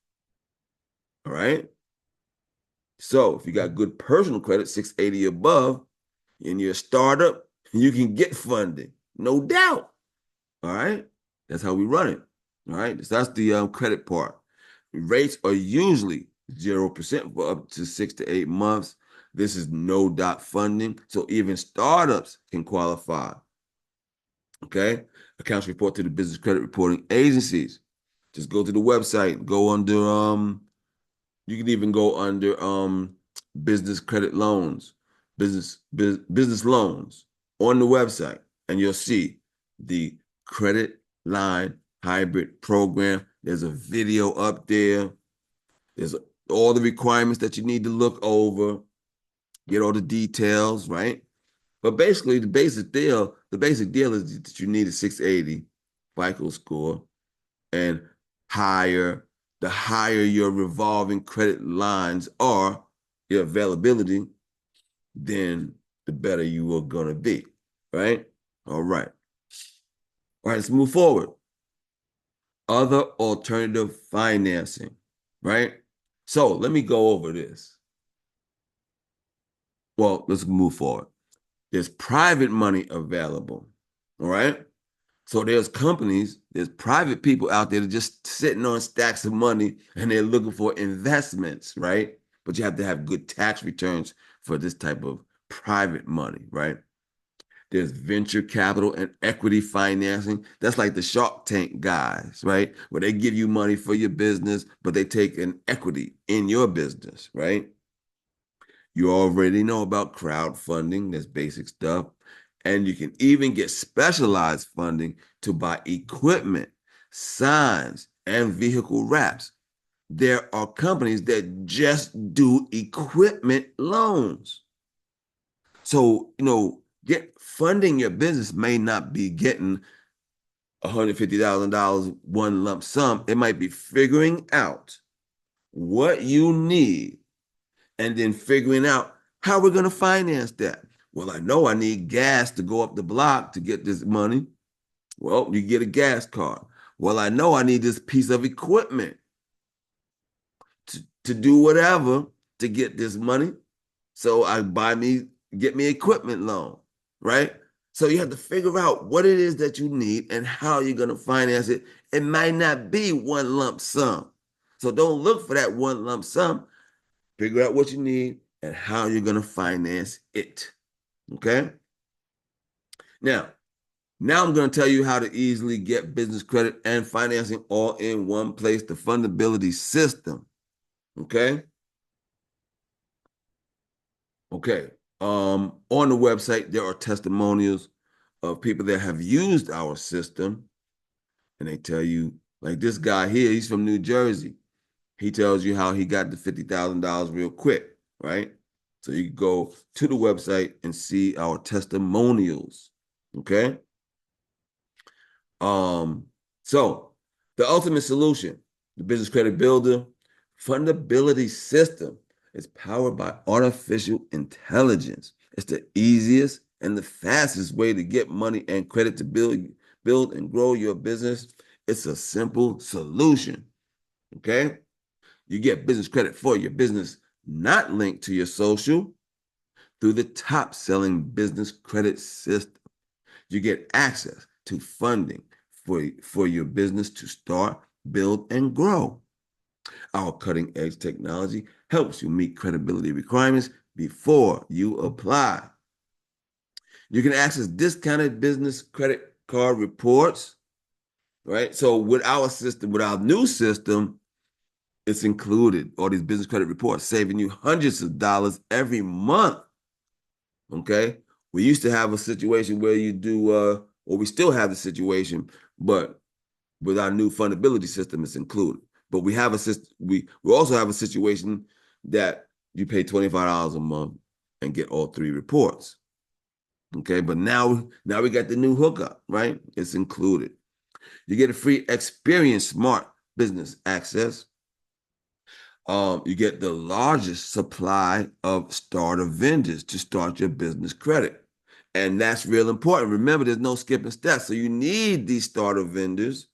All right. So if you got good personal credit, 680 above, and you're a startup, you can get funding, no doubt. All right. That's how we run it. All right. So that's the credit part. Rates are usually 0% for up to 6 to 8 months. This is no dot funding. So even startups can qualify. Okay. Accounts report to the business credit reporting agencies. Just go to the website, go under you can even go under business credit loans, business loans on the website, and you'll see the credit line hybrid program. There's a video up there. There's all the requirements that you need to look over, get all the details, right? But basically, the basic deal is that you need a 680 FICO score and higher. The higher your revolving credit lines are, your availability, then the better you are gonna be, right? All right. All right, let's move forward. Other alternative financing, right? So let me go over this. Well, let's move forward. There's private money available, all right? So there's private people out there that are just sitting on stacks of money and they're looking for investments, right? But you have to have good tax returns for this type of private money, right? There's venture capital and equity financing. That's like the Shark Tank guys, right? Where they give you money for your business, but they take an equity in your business, right? You already know about crowdfunding, that's basic stuff. And you can even get specialized funding to buy equipment, signs, and vehicle wraps. There are companies that just do equipment loans. So, get funding your business may not be getting $150,000 one lump sum. It might be figuring out what you need and then figuring out how we're going to finance that. Well, I know I need gas to go up the block to get this money. Well, you get a gas card. Well, I know I need this piece of equipment to do whatever to get this money. So get me equipment loan, right? So you have to figure out what it is that you need and how you're going to finance it. It might not be one lump sum. So don't look for that one lump sum. Figure out what you need and how you're going to finance it. Okay? Now, now I'm going to tell you how to easily get business credit and financing all in one place, the fundability system. Okay? Okay. On the website, there are testimonials of people that have used our system, and they tell you, like this guy here, he's from New Jersey. He tells you how he got the $50,000 real quick, right? So you can go to the website and see our testimonials. Okay. Um, so the ultimate solution, the business credit builder, fundability system is powered by artificial intelligence. It's the easiest and the fastest way to get money and credit to build and grow your business. It's a simple solution. Okay. You get business credit for your business not linked to your social through the top selling business credit system. You get access to funding for your business to start, build, and grow. Our cutting edge technology helps you meet credibility requirements before you apply. You can access discounted business credit card reports, right? So with our system, with our new system, it's included, all these business credit reports, saving you hundreds of dollars every month. Okay. We used to have a situation where you do, or we still have the situation, but with our new fundability system, it's included. But we have a system, we also have a situation that you pay $25 a month and get all three reports. Okay. But now we got the new hookup, right? It's included. You get a free experience smart business access. You get the largest supply of starter vendors to start your business credit. And that's real important. Remember, there's no skipping steps. So you need these starter vendors.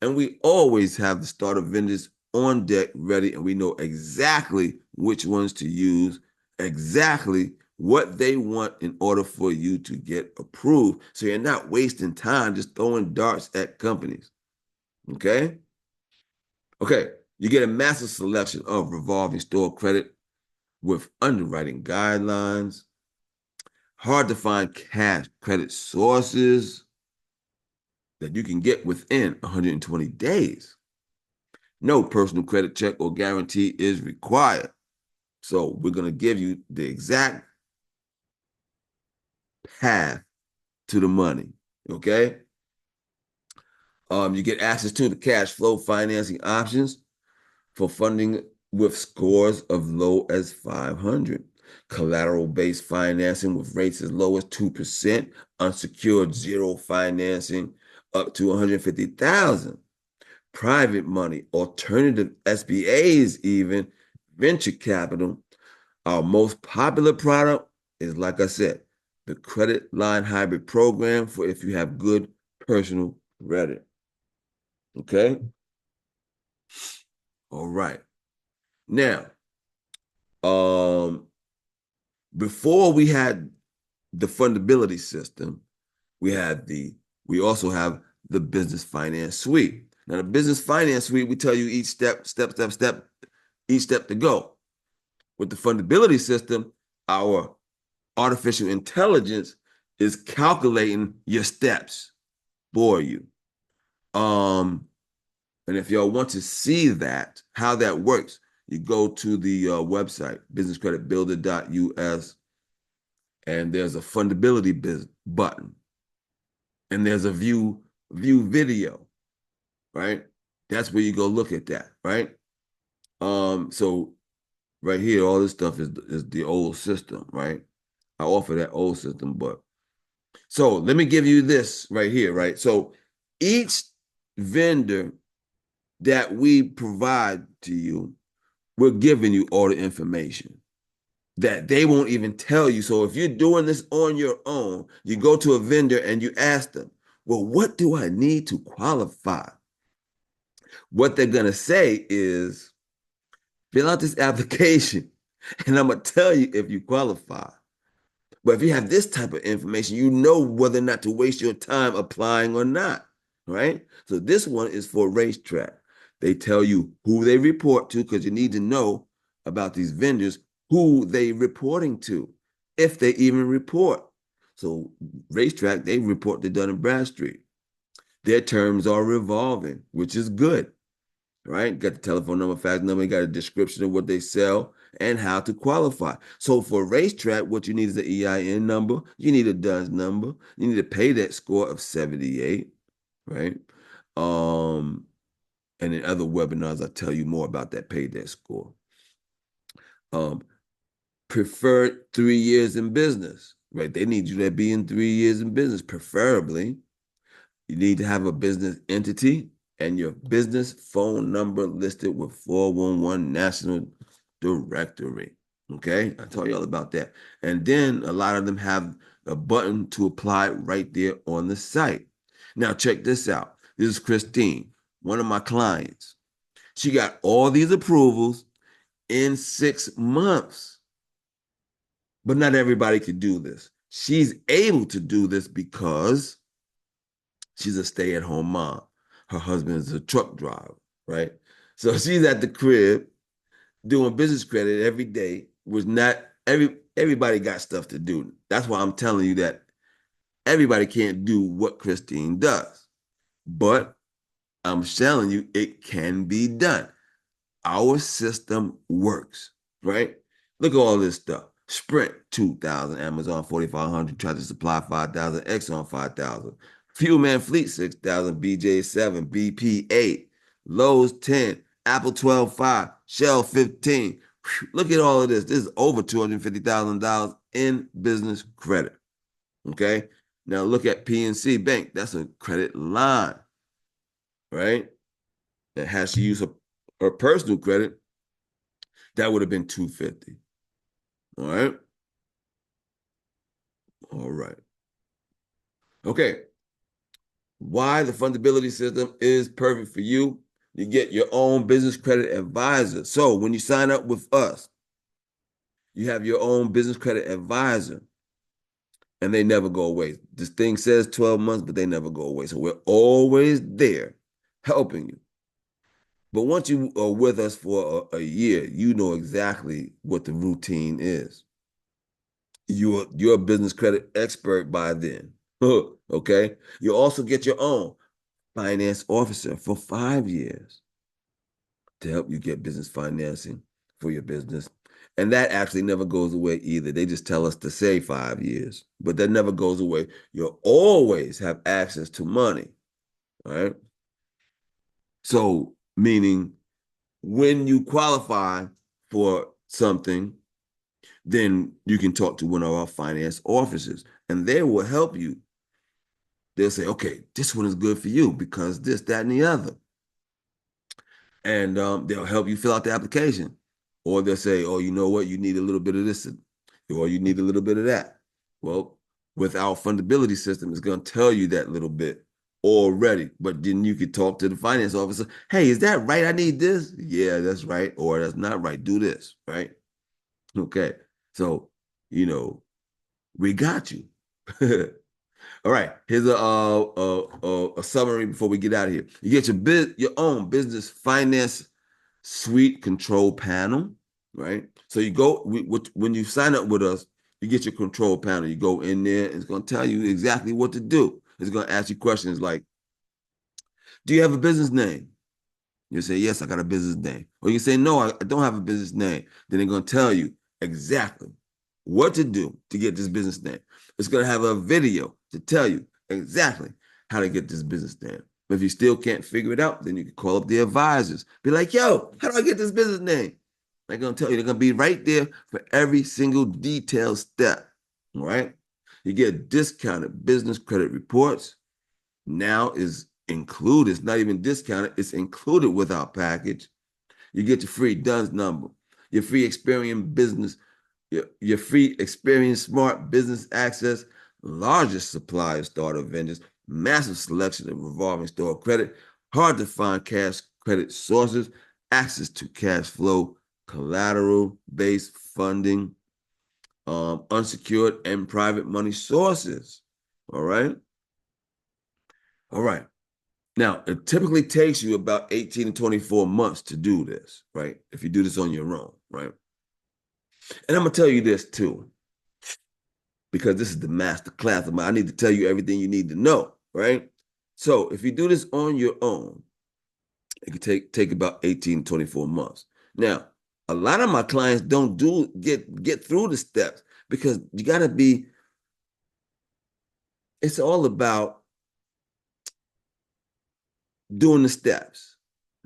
And we always have the starter vendors on deck ready, and we know exactly which ones to use, exactly what they want in order for you to get approved. So you're not wasting time just throwing darts at companies. Okay? Okay, you get a massive selection of revolving store credit with underwriting guidelines, hard to find cash credit sources that you can get within 120 days. No personal credit check or guarantee is required. So we're going to give you the exact path to the money. Okay. You get access to the cash flow financing options for funding with scores of low as 500. Collateral-based financing with rates as low as 2%, unsecured zero financing up to 150,000. Private money, alternative SBAs even, venture capital. Our most popular product is, like I said, the credit line hybrid program for if you have good personal credit. Okay? All right. Now, um, before we had the fundability system, we also have the business finance suite. Now, the business finance suite, we tell you each step, each step to go. With the fundability system, our artificial intelligence is calculating your steps for you. Um, and if y'all want to see that, how that works, you go to the website, businesscreditbuilder.us, and there's a fundability button, and there's a view video, right? That's where you go look at that, right? So right here, all this stuff is the old system, right? I offer that old system, but so let me give you this right here, right? So each vendor that we provide to you, we're giving you all the information that they won't even tell you. So if you're doing this on your own, you go to a vendor and you ask them, well, what do I need to qualify? What they're going to say is, fill out this application And I'm gonna tell you if you qualify. But if you have this type of information, you know whether or not to waste your time applying or not, right? So this one is for racetrack. They tell you who they report to because you need to know about these vendors, who they reporting to, if they even report. So racetrack, they report to Dun& and Bradstreet. Their terms are revolving, which is good, right? Got the telephone number, fax number, got a description of what they sell and how to qualify. So for racetrack, what you need is the EIN number, you need a DUNS number, you need a pay that score of 78, right? And in other webinars, I'll tell you more about that pay that score. Um, Preferred 3 years in business, right? They need you to be in 3 years in business, preferably. You need to have a business entity and your business phone number listed with 411 National Directory. Okay, I told you all about that. And then a lot of them have a button to apply right there on the site. Now, check this out. This is Christine, one of my clients. She got all these approvals in 6 months, but not everybody could do this. She's able to do this because she's a stay-at-home mom. Her husband is a truck driver, right? So she's at the crib doing business credit every day. Was not everybody got stuff to do. That's why I'm telling you that everybody can't do what Christine does. But I'm telling you it can be done. Our system works, right? Look at all this stuff. Sprint 2,000, Amazon 4,500, Tractor Supply 5,000, Exxon 5,000, Fuel Man Fleet 6,000, BJ 7, BP 8, Lowe's 10, Apple 12.5, Shell 15. Whew, look at all of this. This is over $250,000 in business credit. Okay. Now look at PNC Bank. That's a credit line, right? That has to use her personal credit. That would have been 250. All right. All right. Okay. Why the fundability system is perfect for you. You get your own business credit advisor. So when you sign up with us, you have your own business credit advisor and they never go away. This thing says 12 months, but they never go away. So we're always there helping you. But once you are with us for a year, you know exactly what the routine is. You're a business credit expert by then. Okay. You also get your own finance officer for 5 years to help you get business financing for your business. And that actually never goes away either. They just tell us to say 5 years, but that never goes away. You'll always have access to money. All right. So, meaning when you qualify for something, then you can talk to one of our finance officers and they will help you. They'll say, okay, this one is good for you because this, that, and the other. And they'll help you fill out the application. Or they'll say, oh, you know what? You need a little bit of this or you need a little bit of that. Well, with our fundability system, it's going to tell you that little bit already. But then you could talk to the finance officer. Hey, is that right? I need this. Yeah, that's right. Or that's not right. Do this. Right. Okay. So, we got you. All right. Here's a summary before we get out of here. You get your own business finance suite control panel, right? So you go when you sign up with us, you get your control panel. You go in there, and it's going to tell you exactly what to do. It's going to ask you questions like, "Do you have a business name?" You say, yes, I got a business name. Or you say, no, I don't have a business name. Then they're going to tell you exactly what to do to get this business name. It's going to have a video to tell you exactly how to get this business name. But if you still can't figure it out, then you can call up the advisors. Be like, yo, how do I get this business name? They're going to tell you. They're going to be right there for every single detailed step. All right? You get discounted business credit reports. Now is included. It's not even discounted. It's included with our package. You get your free DUNS number, your free Experian business, your free Experian smart business access, largest supply of startup vendors, massive selection of revolving store credit, hard to find cash credit sources, access to cash flow collateral-based funding, unsecured and private money sources. All right. All right. Now, it typically takes you about 18 to 24 months to do this, right? If you do this on your own, right? And I'm going to tell you this too, because this is the master class. I need to tell you everything you need to know, right? So if you do this on your own, it could take about 18 to 24 months. Now, a lot of my clients don't get through the steps because you got to be, it's all about doing the steps,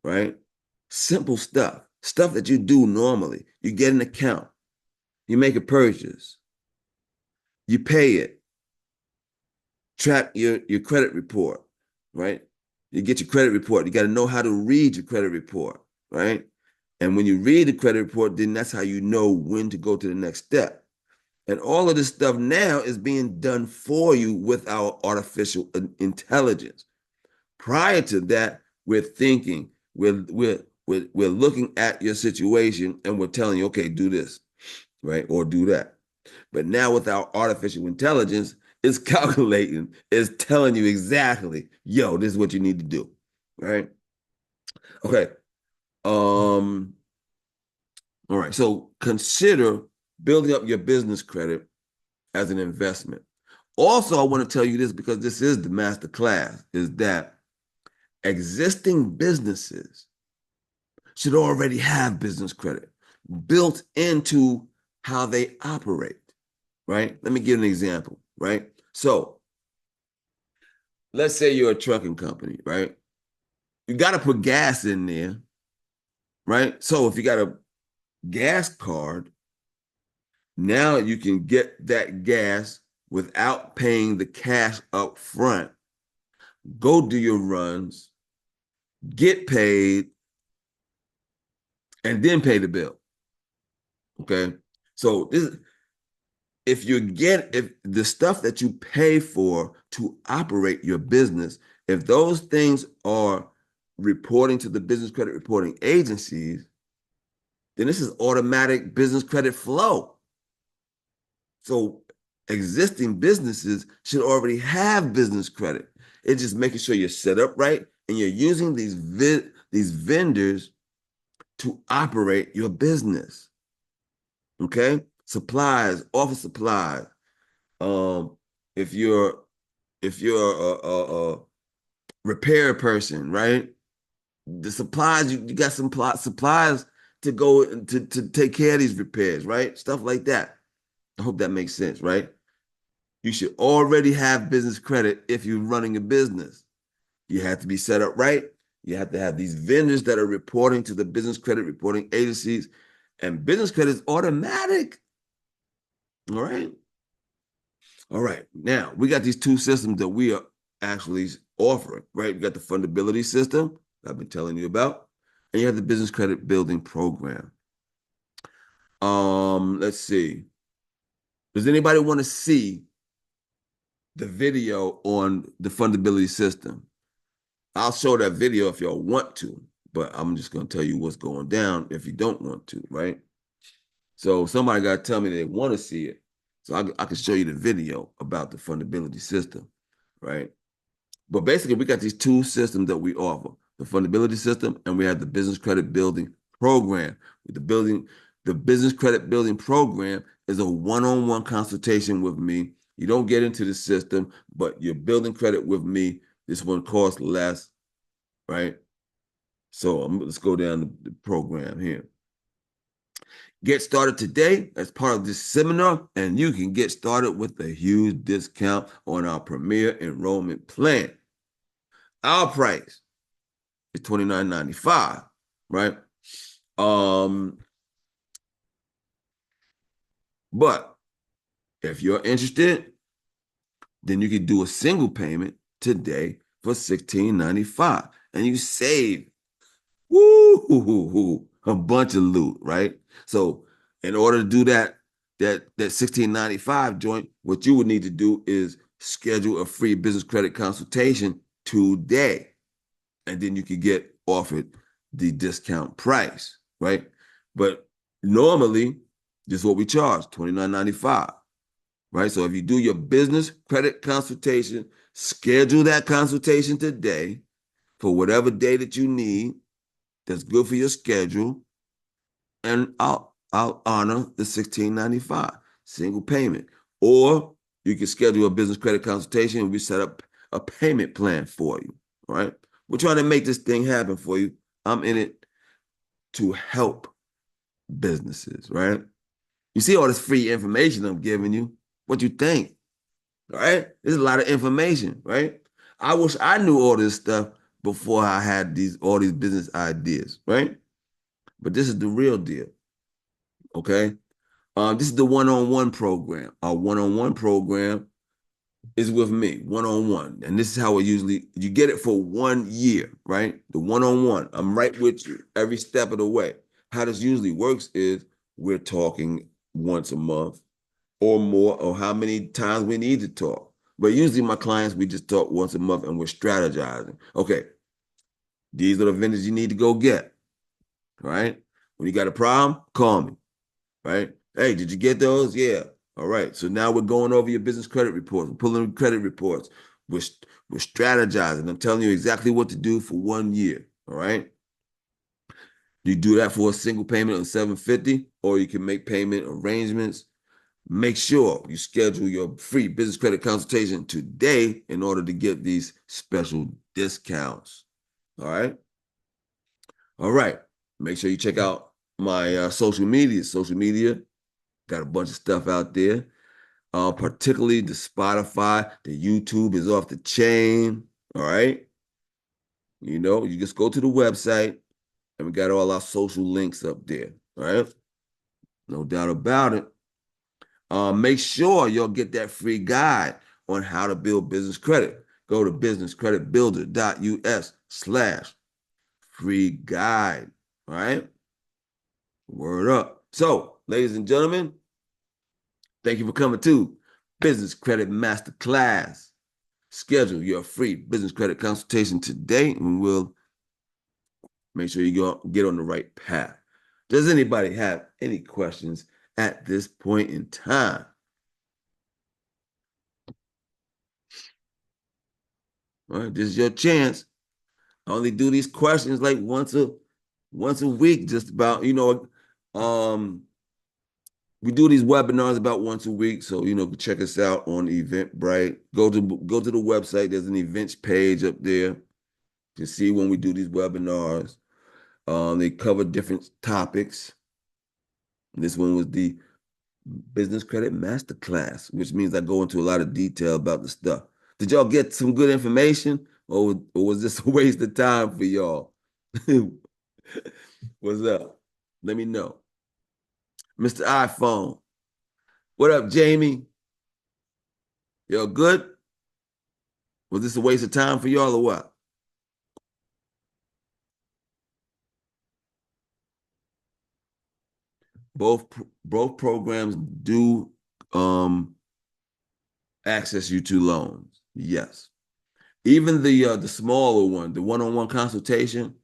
right? Simple stuff that you do normally. You get an account, you make a purchase, you pay it, track your credit report, right? You get your credit report. You got to know how to read your credit report, right? And when you read the credit report, then that's how you know when to go to the next step. And all of this stuff now is being done for you with our artificial intelligence. Prior to that, we're thinking, we're looking at your situation and we're telling you, okay, do this, right? Or do that. But now with our artificial intelligence, it's calculating, it's telling you exactly, yo, this is what you need to do, right? Okay. Um, all right. So consider building up your business credit as an investment. Also, I want to tell you this because this is the master class, is that existing businesses should already have business credit built into how they operate, right? Let me give an example, right? So let's say you're a trucking company, right? You got to put gas in there, right? So if you got a gas card, now you can get that gas without paying the cash up front. Go do your runs, get paid, and then pay the bill. Okay. So this, if the stuff that you pay for to operate your business, if those things are reporting to the business credit reporting agencies, then this is automatic business credit flow. So existing businesses should already have business credit. It's just making sure you're set up right and you're using these vendors to operate your business. Okay, supplies, office supplies. Um, if you're a repair person, right? The supplies you got some supplies to go to take care of these repairs, right? Stuff like that. I hope that makes sense, right? You should already have business credit if you're running a business. You have to be set up right. You have to have these vendors that are reporting to the business credit reporting agencies, and business credit is automatic. All right. All right. Now we got these two systems that we are actually offering, right? We got the fundability system I've been telling you about, and you have the business credit building program. Let's see. Does anybody want to see the video on the fundability system? I'll show that video if y'all want to, but I'm just going to tell you what's going down if you don't want to, right? So somebody got to tell me they want to see it. So I can show you the video about the fundability system, right? But basically, we got these two systems that we offer: the fundability system, and we have the business credit building program. The business credit building program is a one-on-one consultation with me. You don't get into the system, but you're building credit with me. This one costs less, right? So let's go down the program here. Get started today as part of this seminar, and you can get started with a huge discount on our premier enrollment plan. Our price is $29.95, right? But if you're interested, then you can do a single payment today for $16.95, and you save a bunch of loot, right? So in order to do that 16.95 joint, what you would need to do is schedule a free business credit consultation today, and then you could get offered the discount price, right? But Normally, this is what we charge, $29.95, right? So if you do your business credit consultation, schedule that consultation today for whatever day that you need that's good for your schedule, and I'll honor the $16.95 single payment. Or you can schedule a business credit consultation and we set up a payment plan for you. All right. We're trying to make this thing happen for you. I'm in it to help businesses, right? You see all this free information I'm giving you. What you think? All right. There's a lot of information, right? I wish I knew all this stuff before I had all these business ideas, right? But this is the real deal. Okay. This is the one-on-one program. Our one-on-one program is with me, one-on-one. And this is how you get it for 1 year, right? The one-on-one. I'm right with you every step of the way. How this usually works is we're talking once a month or more, or how many times we need to talk. But usually my clients, we just talk once a month and we're strategizing. Okay, these are the vendors you need to go get, right? When you got a problem, call me, right? Hey, did you get those? Yeah. All right. So now we're going over your business credit reports. We're pulling credit reports. We're we're strategizing. I'm telling you exactly what to do for 1 year. All right. You do that for a single payment of $750, or you can make payment arrangements. Make sure you schedule your free business credit consultation today in order to get these special discounts. All right. All right. Make sure you check out my social media. Social media got a bunch of stuff out there. Particularly the Spotify, the YouTube is off the chain. All right. You just go to the website and we got all our social links up there. All right. No doubt about it. Make sure you'll get that free guide on how to build business credit. Go to businesscreditbuilder.us/free guide. All right. Word up. So, ladies and gentlemen, thank you for coming to Business Credit Masterclass. Schedule your free business credit consultation today, and we'll make sure you go get on the right path. Does anybody have any questions at this point in time? All right, this is your chance. I only do these questions like once a week, just about, we do these webinars about once a week. So, check us out on Eventbrite. Go to the website. There's an events page up there to see when we do these webinars. They cover different topics. This one was the Business Credit Masterclass, which means I go into a lot of detail about the stuff. Did y'all get some good information, or was this a waste of time for y'all? What's up? Let me know. Mr. iPhone, what up, Jamie? Y'all good? Was this a waste of time for y'all or what? Both programs do access you to loans. Yes. Even the smaller one, the one-on-one consultation,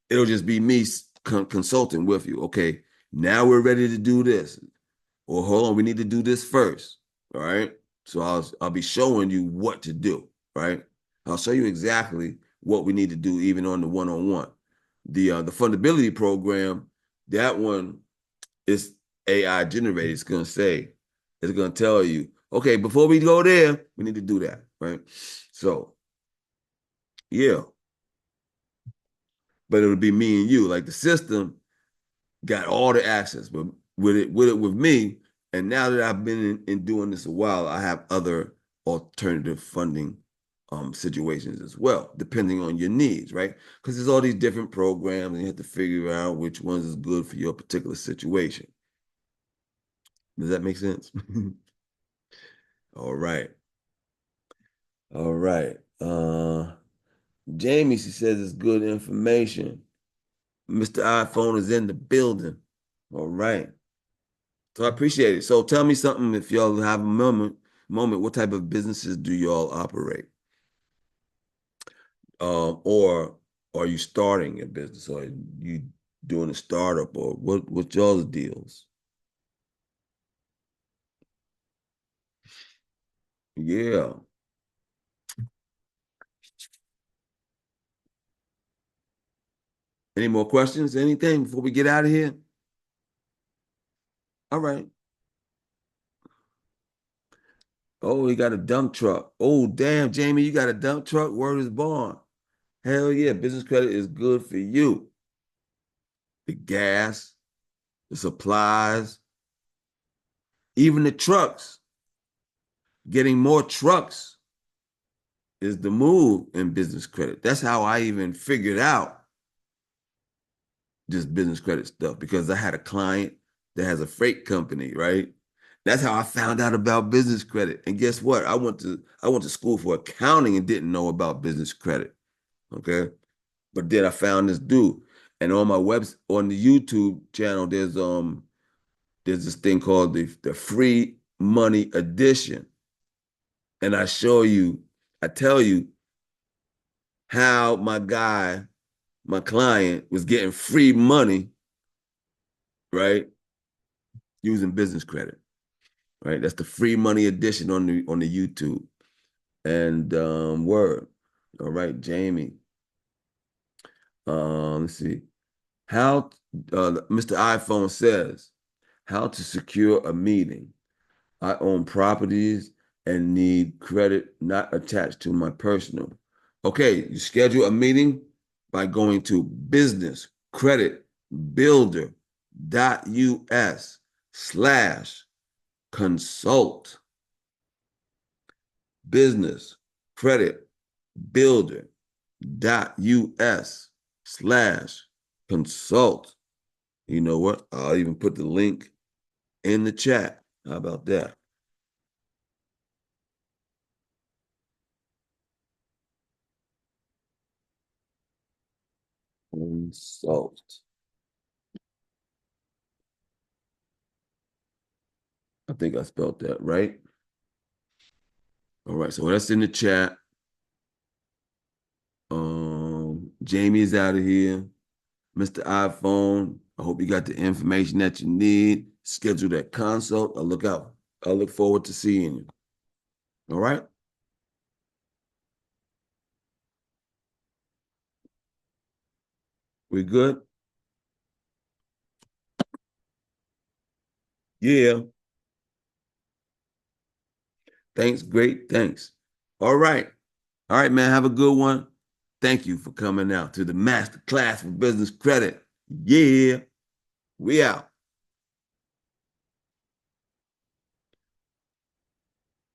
it'll just be me consulting with you. Okay, now we're ready to do this. Or hold on, we need to do this first. All right. So I'll be showing you what to do. Right. I'll show you exactly what we need to do, even on the one-on-one. The fundability program, that one is AI generated. It's gonna tell you, okay, before we go there, we need to do that. Right. So yeah, but it would be me and you. Like the system got all the access, but with me, and now that I've been in doing this a while, I have other alternative funding situations as well, depending on your needs, right? Because there's all these different programs, and you have to figure out which ones is good for your particular situation. Does that make sense? All right. All right. Jamie, she says it's good information. Mr. iPhone is in the building. All right. So I appreciate it. So tell me something, if y'all have a moment, what type of businesses do y'all operate? Or are you starting a business, or you doing a startup or what y'all's deals? Yeah. Any more questions? Anything before we get out of here? All right. Oh, he got a dump truck. Oh, damn, Jamie, you got a dump truck? Word is born. Hell yeah, business credit is good for you. The gas, the supplies, even the trucks. Getting more trucks is the move in business credit. That's how I even figured out just business credit stuff because I had a client that has a freight company, right? That's how I found out about business credit. And guess what? I went to school for accounting and didn't know about business credit. Okay. But then I found this dude. And on my on the YouTube channel, there's this thing called the free money edition. And I tell you how my client was getting free money, right? Using business credit. Right? That's the free money edition on the YouTube. And word. All right, Jamie. Let's see. How Mr. iPhone says, how to secure a meeting. I own properties and need credit not attached to my personal. Okay, you schedule a meeting by going to businesscreditbuilder.us/consult. Businesscreditbuilder.us/consult. You know what? I'll even put the link in the chat. How about that? Consult. I think I spelled that right. All right, so that's in the chat. Jamie's out of here. Mr. iPhone, I hope you got the information that you need. Schedule that consult. I look forward to seeing you. All right? We good? Yeah. Thanks. Great. Thanks. All right. All right, man. Have a good one. Thank you for coming out to the master class for business credit. Yeah. We out.